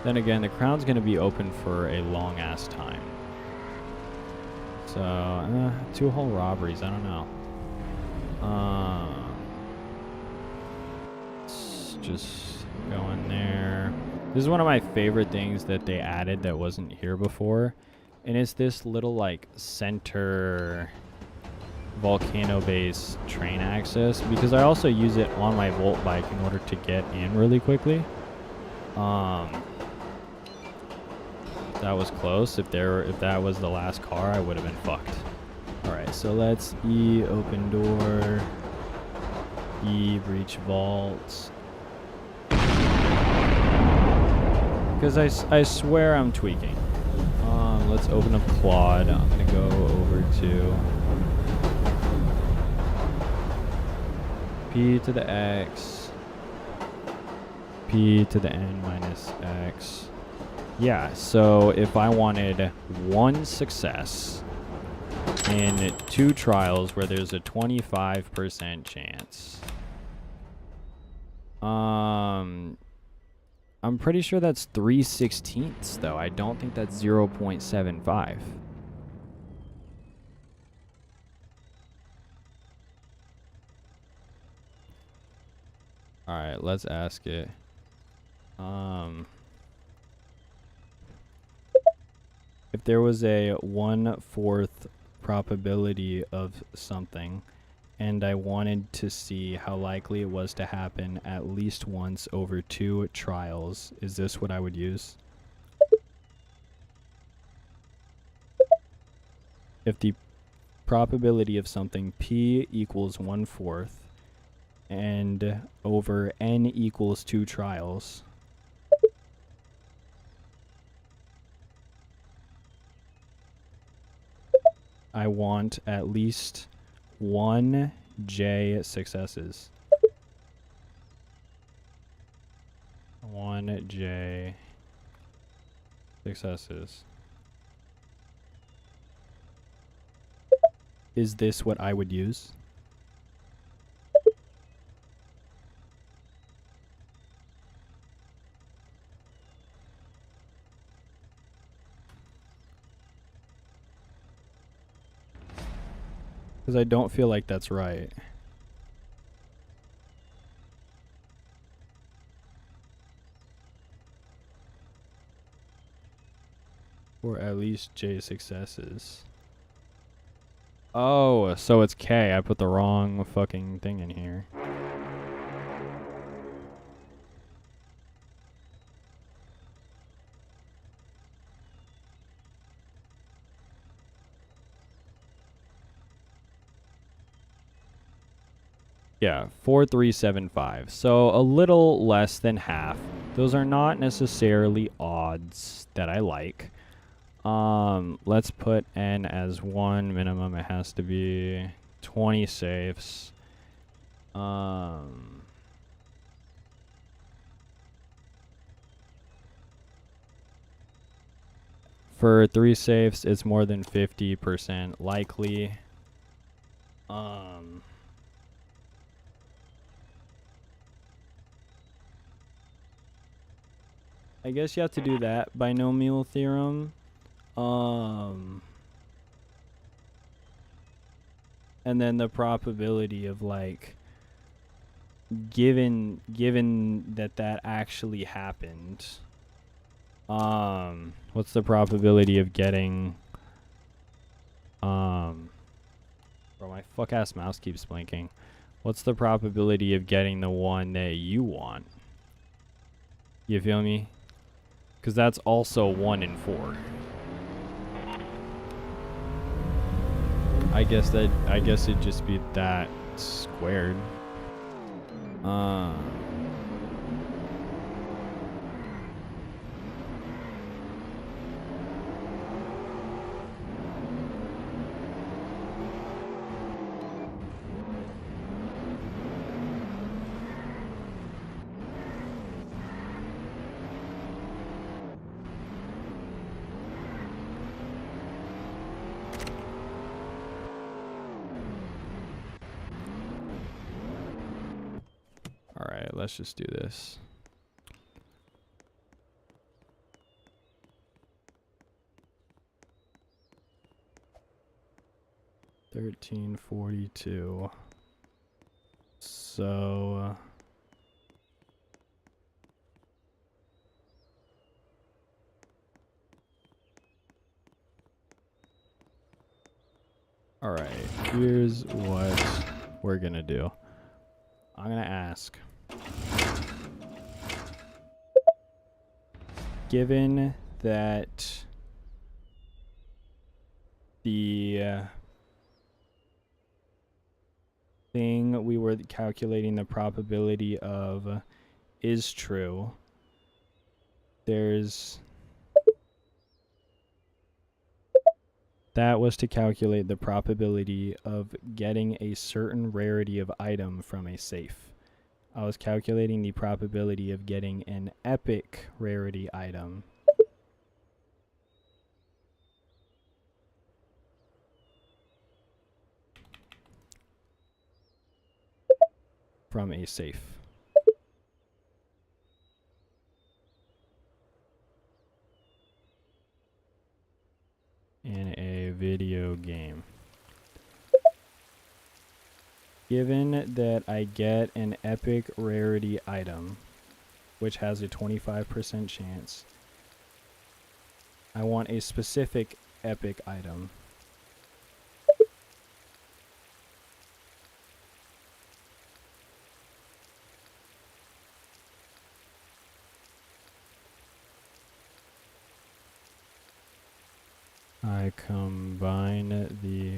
Then again, the Crown's going to be open for a long-ass time. So, 2 whole robberies, I don't know. Let's just go in there. This is one of my favorite things that they added that wasn't here before. And it's this little, like, center volcano base train access. Because I also use it on my Volt bike in order to get in really quickly. That was close. If that was the last car, I would have been fucked. Alright, so let's E, open door. E, breach vault. Because I swear I'm tweaking. Let's open up Claude. I'm going to go over to P to the X. P to the N minus X. Yeah, so if I wanted 1 success in 2 trials where there's a 25% chance. I'm pretty sure that's 3/16 though. I don't think that's 0.75. Alright, let's ask it. If there was a 1/4 probability of something, and I wanted to see how likely it was to happen at least once over 2 trials, is this what I would use? If the probability of something P equals 1/4 and over N equals 2 trials, I want at least 1 J successes. 1 J successes. Is this what I would use? Because I don't feel like that's right. Or at least J successes. Oh, so it's K. I put the wrong fucking thing in here. Yeah, 4,375. So a little less than half. Those are not necessarily odds that I like. Let's put N as 1 minimum. It has to be 20 safes. For 3 safes, it's more than 50% likely. I guess you have to do that binomial theorem. And then the probability of, like, given that actually happened, what's the probability of getting, bro, my fuck ass mouse keeps blinking. What's the probability of getting the one that you want? You feel me? Because that's also 1 in 4. I guess it'd just be that squared. let's just do this. $13.42. So all right, here's what we're gonna do. I'm gonna ask, given that the thing we were calculating the probability of is true, that was to calculate the probability of getting a certain rarity of item from a safe. I was calculating the probability of getting an epic rarity item from a safe. In a video game. Given that I get an epic rarity item, which has a 25% chance, I want a specific epic item. I combine the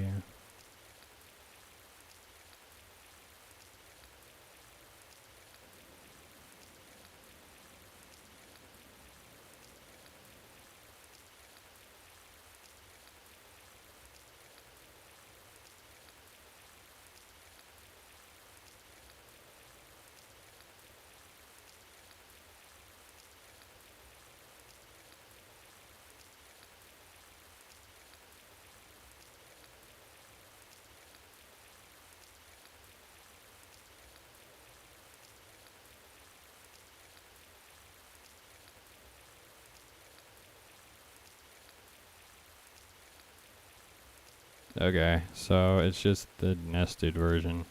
okay, so it's just the nested version.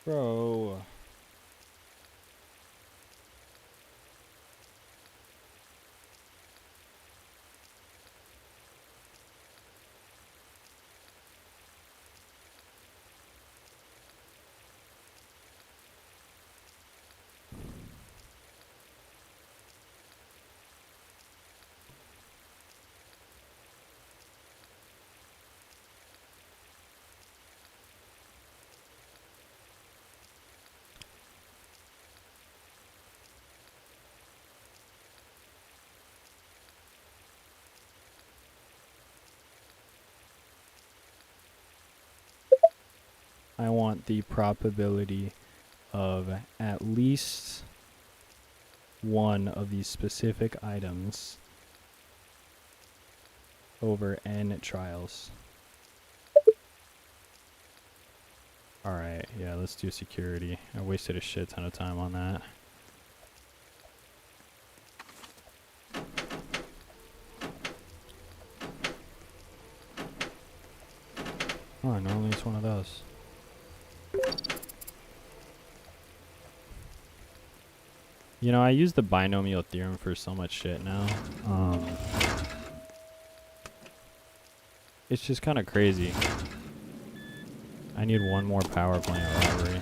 Bro. I want the probability of at least one of these specific items over n trials. Alright, yeah, let's do security. I wasted a shit ton of time on that. Oh, normally it's one of those. You know, I use the binomial theorem for so much shit now. It's just kind of crazy. I need one more power plant robbery.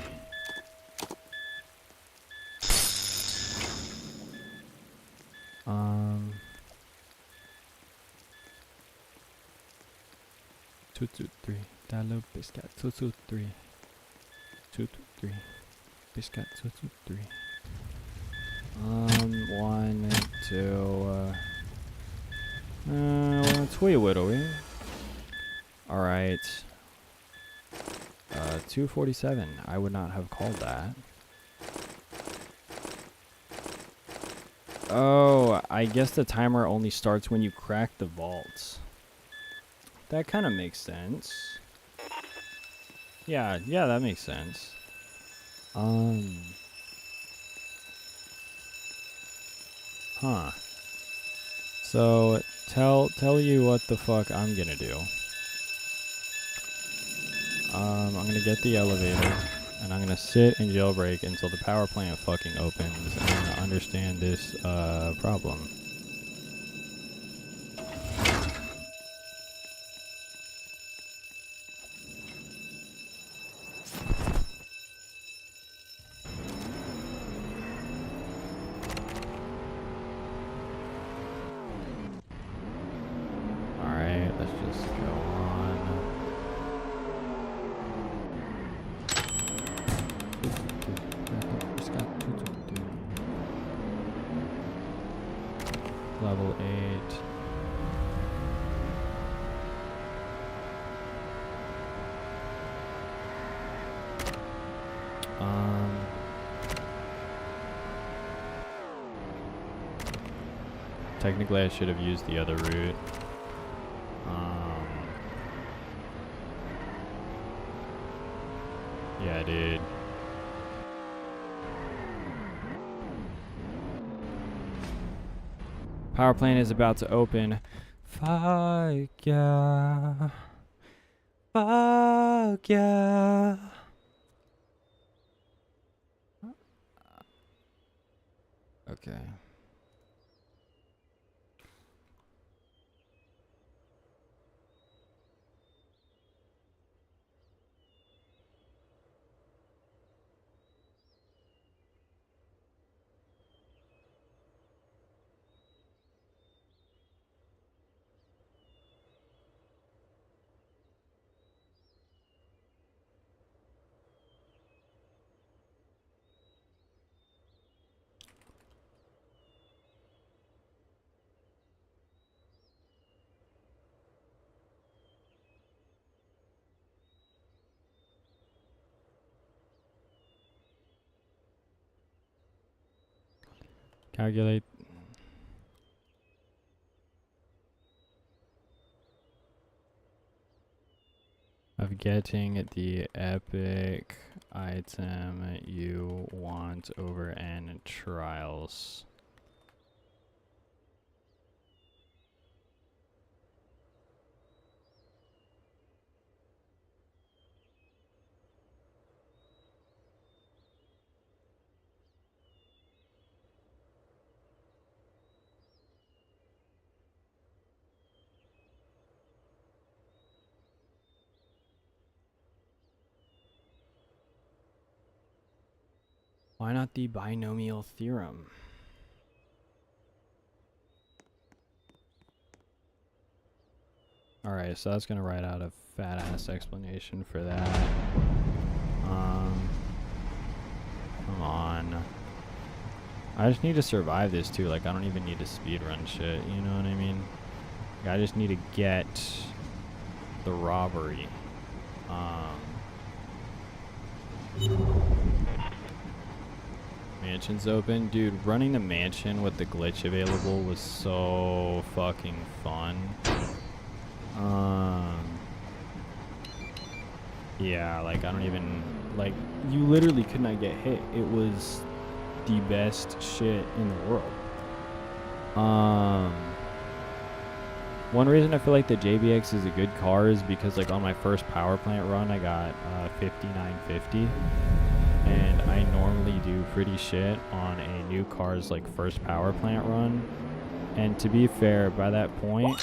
Two, two, three. Dalo biscuit. 2, 2, 3. 2, 2, 3. Biscuit. 2, 2, 3. 1, 2. Twee whittle. Alright. 247. I would not have called that. Oh, I guess the timer only starts when you crack the vaults. That kind of makes sense. Yeah, that makes sense. Huh. So, tell you what the fuck I'm gonna do. I'm gonna get the elevator, and I'm gonna sit and jailbreak until the power plant fucking opens, and I'm gonna understand this, problem. Alright, let's just go on. Level 8. Technically I should have used the other route. Yeah, I did. Power plant is about to open. Fuck yeah. Fuck yeah. Okay. Calculate. Of getting the epic item you want over N trials. Why not the binomial theorem? Alright, so that's gonna write out a fat ass explanation for that. Come on. I just need to survive this too, like I don't even need to speedrun shit, you know what I mean? Like, I just need to get the robbery. Mansion's open. Dude, running the mansion with the glitch available was so fucking fun. Yeah, like I don't even, like, you literally could not get hit. It was the best shit in the world. One reason I feel like the JBX is a good car is because, like, on my first power plant run I got 5950, and I normally do pretty shit on a new car's like first power plant run. And to be fair, by that point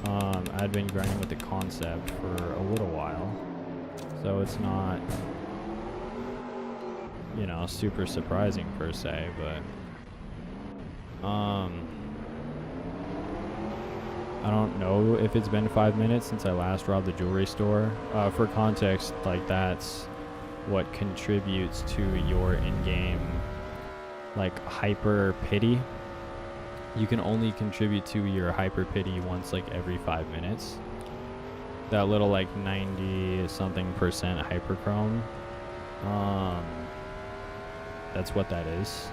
I'd been grinding with the concept for a little while, so it's not, you know, super surprising per se, but I don't know if it's been 5 minutes since I last robbed the jewelry store. For context, like, that's what contributes to your in-game, like, hyper pity. You can only contribute to your hyper pity once, like, every 5 minutes. That little, like, 90-something% hyperchrome. That's what that is.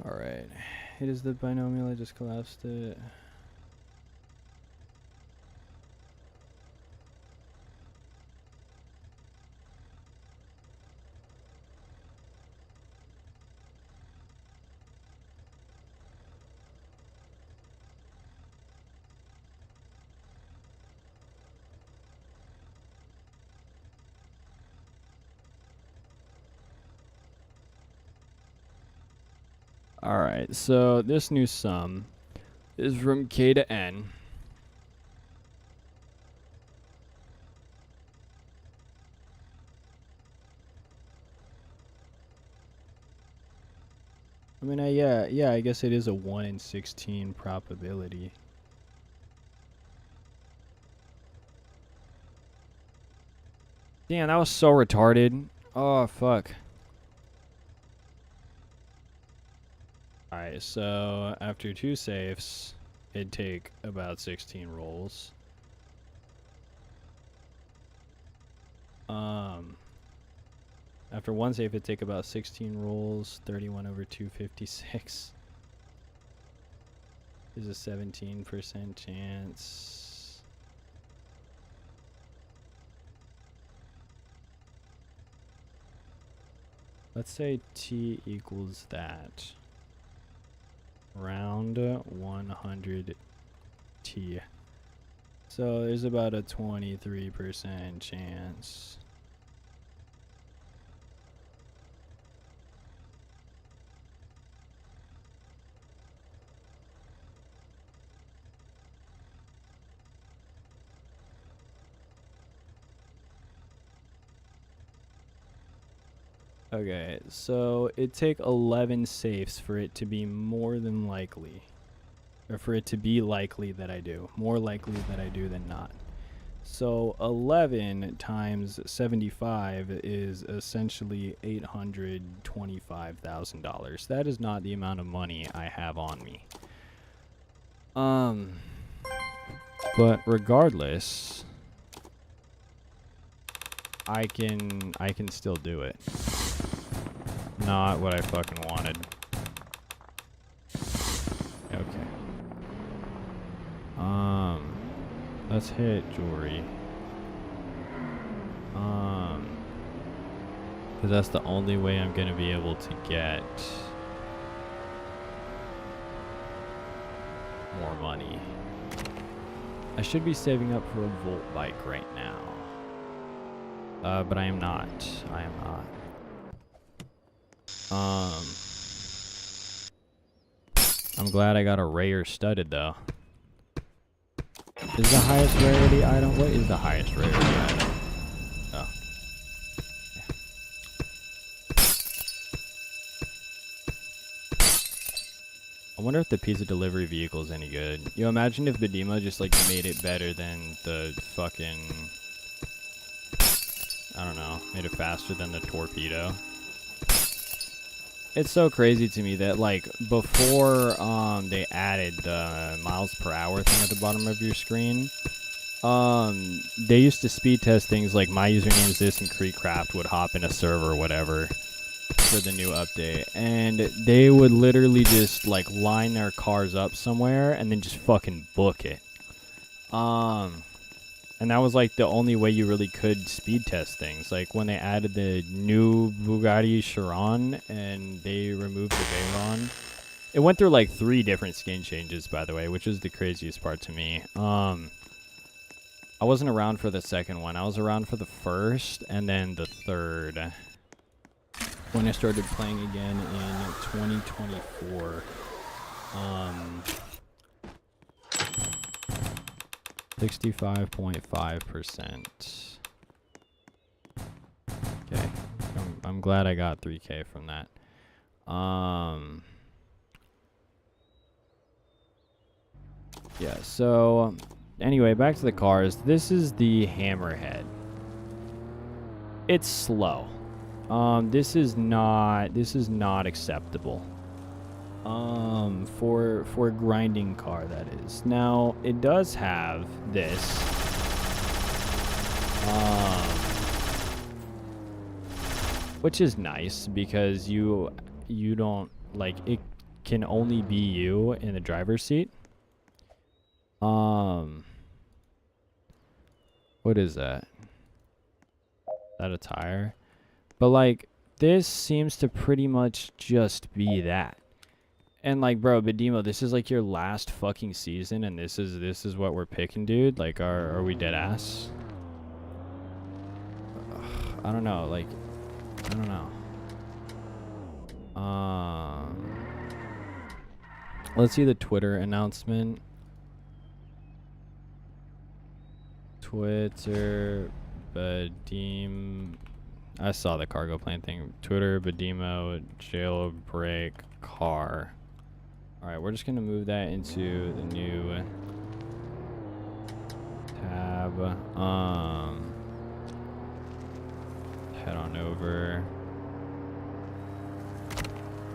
Alright. It is the binomial, I just collapsed it. Alright, so this new sum is from k to n. I mean, yeah, I guess it is a 1 in 16 probability. Damn, that was so retarded. Oh, fuck. Alright, so after 2 safes, it'd take about 16 rolls. After 1 safe, it'd take about 16 rolls. 31 over 256 is a 17% chance. Let's say t equals that. Round 100 t. So there's about a 23% chance. Okay, so it'd take 11 safes for it to be more than likely. Or for it to be likely that I do. More likely that I do than not. So 11 times 75 is essentially $825,000. That is not the amount of money I have on me. But regardless, I can still do it. Not what I fucking wanted. Okay. Let's hit jewelry. Because that's the only way I'm gonna be able to get more money. I should be saving up for a Volt bike right now. But I am not. I am not. I'm glad I got a rare studded though. Is the highest rarity item? What is the highest rarity item? Oh. I wonder if the pizza delivery vehicle is any good. You imagine if Bedima just like made it better than the fucking, I don't know, made it faster than the torpedo. It's so crazy to me that like before they added the miles per hour thing at the bottom of your screen, they used to speed test things like my username is this and Creekcraft would hop in a server or whatever for the new update, and they would literally just like line their cars up somewhere and then just fucking book it. And that was like the only way you really could speed test things. Like when they added the new Bugatti Chiron and they removed the Veyron. It went through like 3 different skin changes, by the way, which is the craziest part to me. I wasn't around for the second one. I was around for the first and then the third. When I started playing again in 2024. 65.5%. Okay. I'm glad I got 3K from that. Yeah, so anyway, back to the cars. This is the Hammerhead. It's slow. This is not acceptable. For a grinding car, that is. Now, it does have this. Which is nice because you don't like it can only be you in the driver's seat. What is that? Is that a tire? But like, this seems to pretty much just be that. And like, bro, Bedimo, this is like your last fucking season, and this is what we're picking, dude. Like, are we dead ass? I don't know. Like, I don't know. Let's see the Twitter announcement. Twitter, Bedim. I saw the cargo plane thing. Twitter, Bedimo, jailbreak, car. Alright, we're just going to move that into the new tab. Head on over.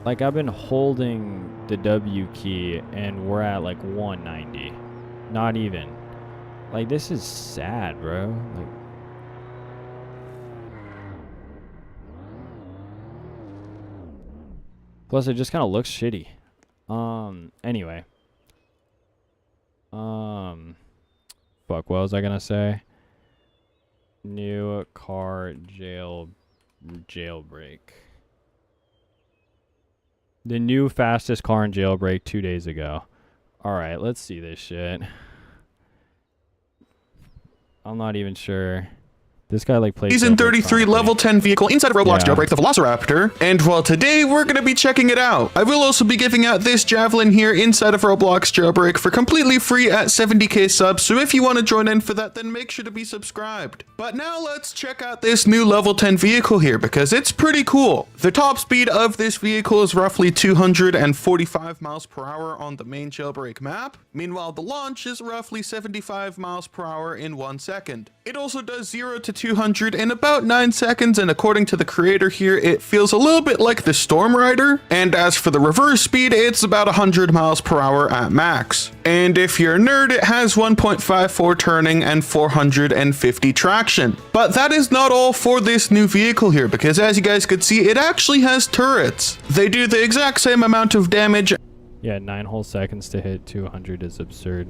Like, I've been holding the W key and we're at like 190. Not even. Like, this is sad, bro. Like, plus it just kind of looks shitty. Anyway. Fuck, what was I gonna say? New car jailbreak. The new fastest car in jailbreak 2 days ago. Alright, let's see this shit. I'm not even sure. This guy like plays Season 33 level 10 vehicle inside of Roblox Jailbreak, the Velociraptor. And well, today we're going to be checking it out. I will also be giving out this Javelin here inside of Roblox Jailbreak for completely free at 70k subs. So if you want to join in for that, then make sure to be subscribed. But now let's check out this new level 10 vehicle here because it's pretty cool. The top speed of this vehicle is roughly 245 miles per hour on the main Jailbreak map. Meanwhile, the launch is roughly 75 miles per hour in 1 second. It also does 0 to 200 in about 9 seconds, and according to the creator here, it feels a little bit like the Storm Rider. And as for the reverse speed, it's about 100 miles per hour at max. And if you're a nerd, it has 1.54 turning and 450 traction. But that is not all for this new vehicle here, because as you guys could see, it actually has turrets. They do the exact same amount of damage. Yeah, 9 whole seconds to hit 200 is absurd.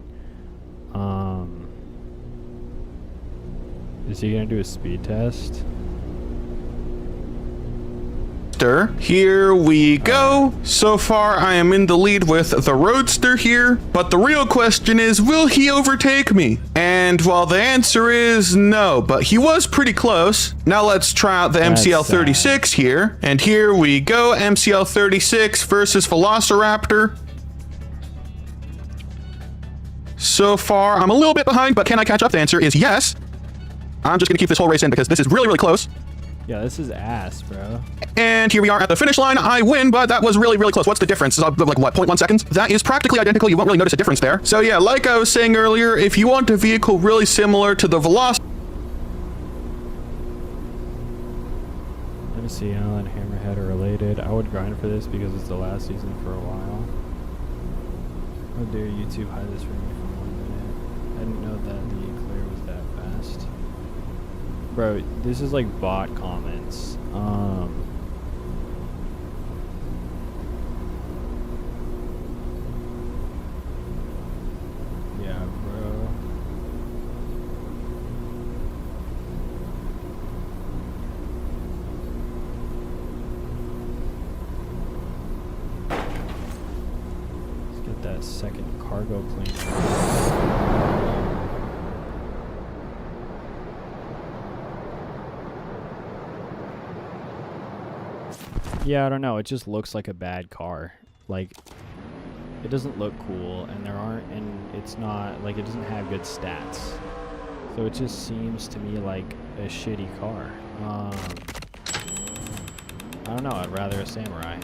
Is he gonna do a speed test? Here we go. So far, I am in the lead with the Roadster here, but the real question is, will he overtake me? And well, the answer is no, but he was pretty close. Now let's try out the MCL36 here, and here we go, MCL36 versus Velociraptor. So far, I'm a little bit behind, but can I catch up? The answer is yes. I'm just gonna keep this whole race in because this is really, really close. Yeah, this is ass, bro. And here we are at the finish line. I win, but that was really, really close. What's the difference? Like what, 0.1 seconds? That is practically identical. You won't really notice a difference there. So yeah, like I was saying earlier, if you want a vehicle really similar to the Velociraptor, MC Allen, Hammerhead are related. I would grind for this because it's the last season for a while. How dare YouTube hide this from me for 1 minute? I didn't know that the clear was that fast. Bro, this is like bot comments. Yeah, bro. Let's get that second cargo plane. Yeah, I don't know. It just looks like a bad car. Like, it doesn't look cool, and it's not, like, it doesn't have good stats. So it just seems to me like a shitty car. I don't know. I'd rather a Samurai.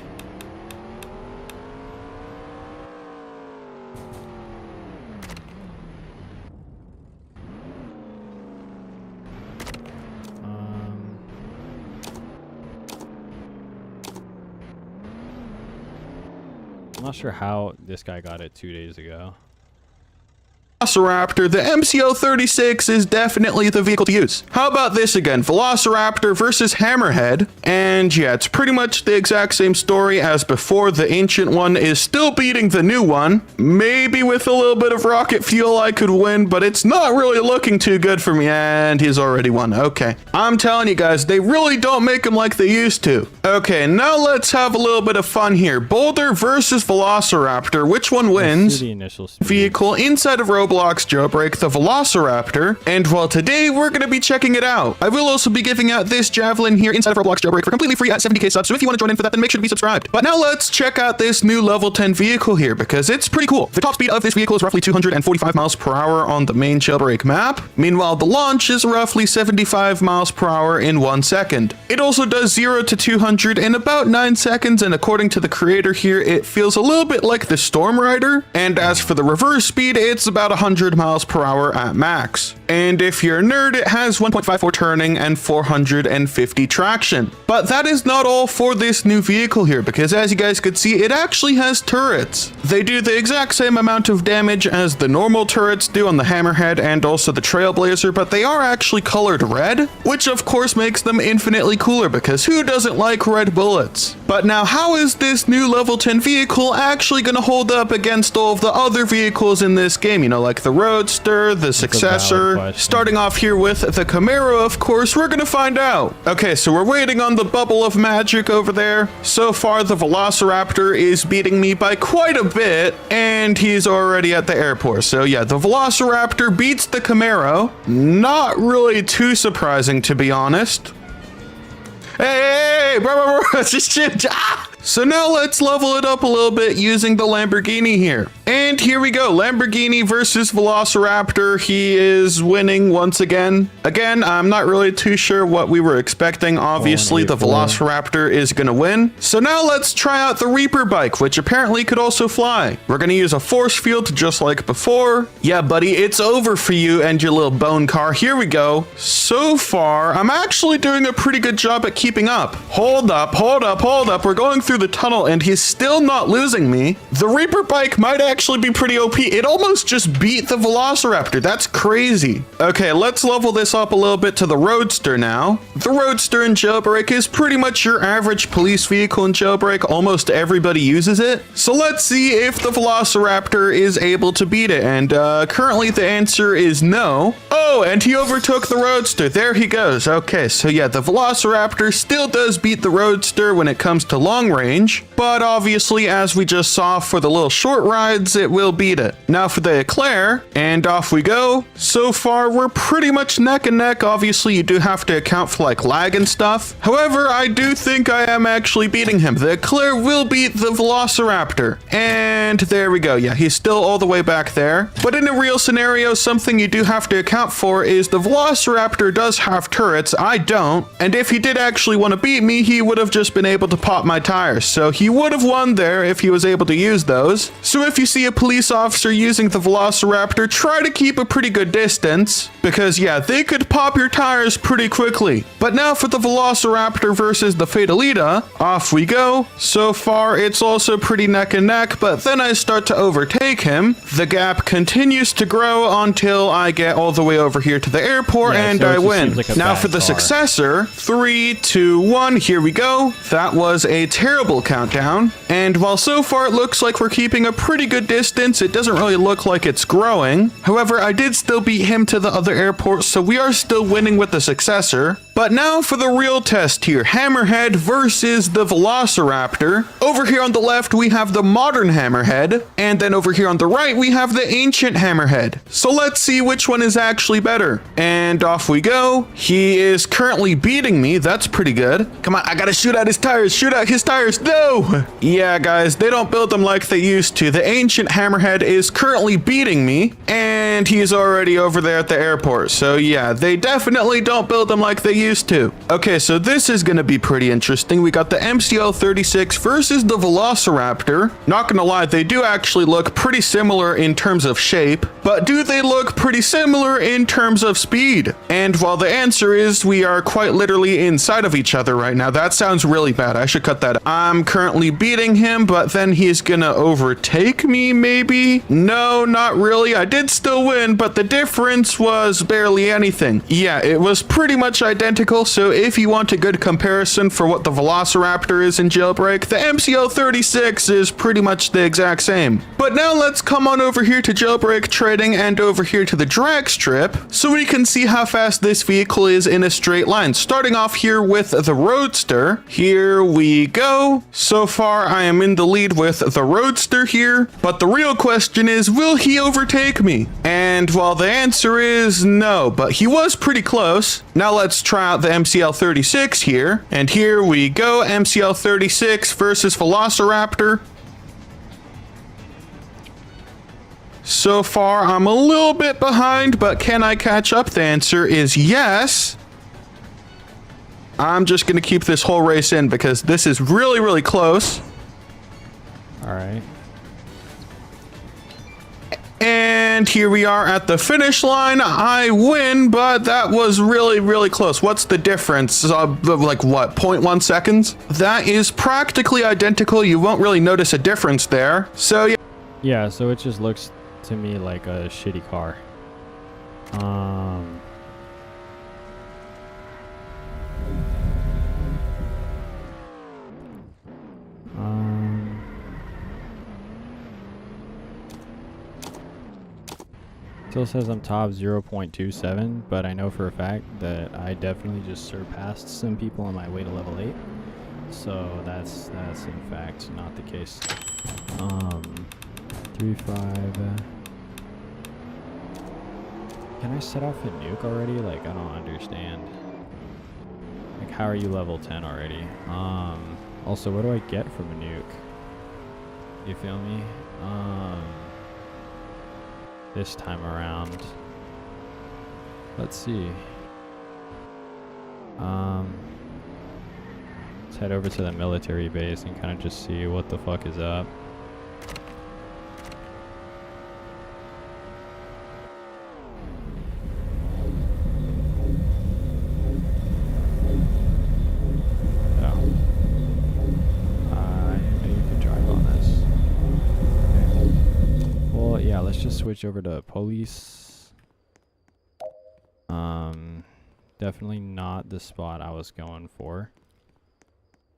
I'm not sure how this guy got it 2 days ago. Velociraptor, the MCO-36 is definitely the vehicle to use. How about this again? Velociraptor versus Hammerhead. And yeah, it's pretty much the exact same story as before. The ancient one is still beating the new one. Maybe with a little bit of rocket fuel I could win, but it's not really looking too good for me. And he's already won. Okay. I'm telling you guys, they really don't make them like they used to. Okay, now let's have a little bit of fun here. Boulder versus Velociraptor. Which one wins? The initial speed. Vehicle inside of Roblox Jailbreak, the Velociraptor. And well, today we're going to be checking it out. I will also be giving out this Javelin here inside of Roblox Jailbreak for completely free at 70k subs. So if you want to join in for that, then make sure to be subscribed. But now let's check out this new level 10 vehicle here because it's pretty cool. The top speed of this vehicle is roughly 245 miles per hour on the main Jailbreak map. Meanwhile, the launch is roughly 75 miles per hour in 1 second. It also does 0 to 200 in about 9 seconds, and according to the creator here, it feels a little bit like the Storm Rider. And as for the reverse speed, it's about 100 miles per hour at max. And if you're a nerd, it has 1.54 turning and 450 traction. But that is not all for this new vehicle here, because as you guys could see, it actually has turrets. They do the exact same amount of damage as the normal turrets do on the Hammerhead and also the Trailblazer, but they are actually colored red, which of course makes them infinitely cooler because who doesn't like red bullets? But now how is this new level 10 vehicle actually going to hold up against all of the other vehicles in this game? You know, like the Roadster, the Successor. Starting off here with the Camaro, of course, we're gonna find out. Okay, so we're waiting on the bubble of magic over there. So far, the Velociraptor is beating me by quite a bit, and he's already at the airport. So yeah, the Velociraptor beats the Camaro. Not really too surprising, to be honest. Hey, bro, shit. So now let's level it up a little bit using the Lamborghini here. And here we go, Lamborghini versus Velociraptor. He is winning once again. Again, I'm not really too sure what we were expecting. Obviously, the Velociraptor is gonna win. So now let's try out the Reaper bike, which apparently could also fly. We're gonna use a force field just like before. Yeah, buddy, it's over for you and your little bone car. Here we go. So far, I'm actually doing a pretty good job at keeping up. Hold up. We're going through the tunnel and he's still not losing me. The Reaper bike might actually be pretty OP. It almost just beat the Velociraptor. That's crazy. Okay, let's level this up a little bit to the Roadster now. The Roadster in Jailbreak is pretty much your average police vehicle in Jailbreak. Almost everybody uses it. So let's see if the Velociraptor is able to beat it. And currently the answer is no. Oh, and he overtook the Roadster. There he goes. Okay, so yeah, the Velociraptor still does beat the Roadster when it comes to long range, but obviously, as we just saw for the little short rides, it will beat it. Now for the Eclair, and off we go. So far, we're pretty much neck and neck. Obviously, you do have to account for like lag and stuff. However, I do think I am actually beating him. The Eclair will beat the Velociraptor. And there we go. Yeah, he's still all the way back there. But in a real scenario, something you do have to account for is the Velociraptor does have turrets. I don't. And if he did actually want to beat me, he would have just been able to pop my tires. So he would have won there if he was able to use those. So if you see a police officer using the Velociraptor, try to keep a pretty good distance because yeah, they could pop your tires pretty quickly. But now for the Velociraptor versus the Fatalita, off we go. So far, it's also pretty neck and neck, but then I start to overtake him. The gap continues to grow until I get all the way over here to the airport and I win. Like now for the Successor, 3, 2, 1, here we go. That was a terrible countdown. And while so far it looks like we're keeping a pretty good distance, it doesn't really look like it's growing. However, I did still beat him to the other airport, so we are still winning with the Successor. But now for the real test here, Hammerhead versus the Velociraptor. Over here on the left, we have the modern Hammerhead, and then over here on the right, we have the ancient Hammerhead. So let's see which one is actually better. And off we go. He is currently beating me. That's pretty good. Come on, I gotta shoot out his tires. Shoot out his tires. No! Yeah, guys, they don't build them like they used to. The ancient Hammerhead is currently beating me, and he's already over there at the airport. So yeah, they definitely don't build them like they used to. Okay, so this is gonna be pretty interesting. We got the MCL-36 versus the Velociraptor. Not gonna lie, they do actually look pretty similar in terms of shape, but do they look pretty similar in terms of speed? And while the answer is we are quite literally inside of each other right now, that sounds really bad. I should cut that out. I'm currently beating him, but then he's gonna overtake me, maybe? No, not really. I did still win, but the difference was barely anything. Yeah, it was pretty much identical, so if you want a good comparison for what the Velociraptor is in Jailbreak, the MCL-36 is pretty much the exact same. But now let's come on over here to Jailbreak Trading and over here to the drag strip so we can see how fast this vehicle is in a straight line. Starting off here with the Roadster. Here we go. So far I am in the lead with the Roadster here, but the real question is, will he overtake me? And well, the answer is no, but he was pretty close. Now let's try out the MCL-36 here. And here we go, MCL-36 versus Velociraptor. So far, I'm a little bit behind, but can I catch up? The answer is yes. I'm just going to keep this whole race in because this is really, really close. All right. And here we are at the finish line. I win, but that was really, really close. What's the difference? Like what, 0.1 seconds? That is practically identical. You won't really notice a difference there. So yeah. Yeah, so it just looks to me like a shitty car. Still says I'm top 0.27, but I know for a fact that I definitely just surpassed some people on my way to level 8. So that's in fact not the case. 3-5. Can I set off a nuke already? Like, I don't understand. Like, how are you level 10 already? Also, what do I get from a nuke? You feel me? This time around. Let's see. Let's head over to the military base and kind of just see what the fuck is up. Let's just switch over to police. Definitely not the spot I was going for.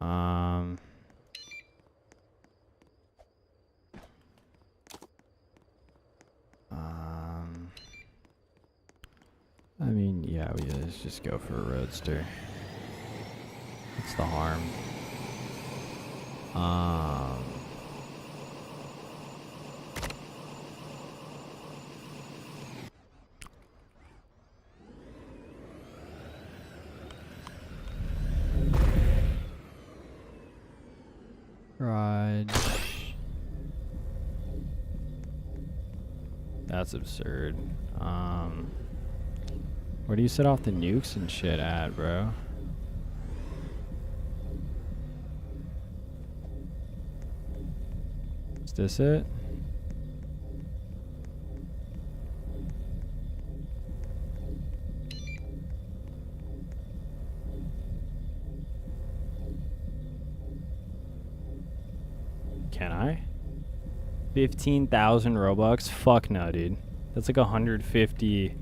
I mean, yeah, let's just go for a Roadster. What's the harm? Garage. That's absurd. Where do you set off the nukes and shit at, bro? Is this it? Can I? 15,000 Robux? Fuck no, dude. That's like 150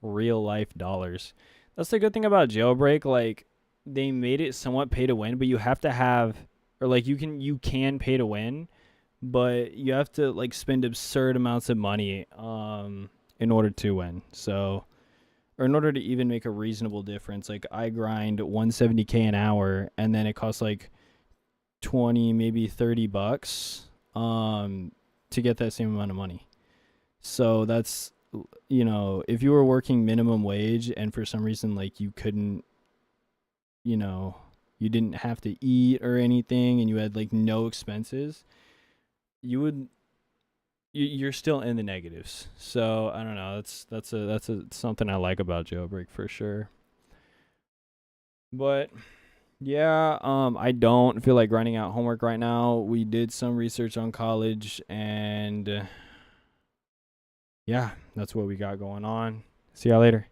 real life dollars. That's the good thing about Jailbreak. Like, they made it somewhat pay to win, but you have to have, or like you can pay to win, but you have to like spend absurd amounts of money in order to win. So, or in order to even make a reasonable difference. Like, I grind 170k an hour, and then it costs like 20, maybe 30 bucks to get that same amount of money. So that's, you know, if you were working minimum wage and for some reason like you couldn't, you know, you didn't have to eat or anything and you had like no expenses, you're still in the negatives. So I don't know, that's something I like about Jailbreak for sure. But yeah, I don't feel like grinding out homework right now. We did some research on college, and yeah, that's what we got going on. See y'all later.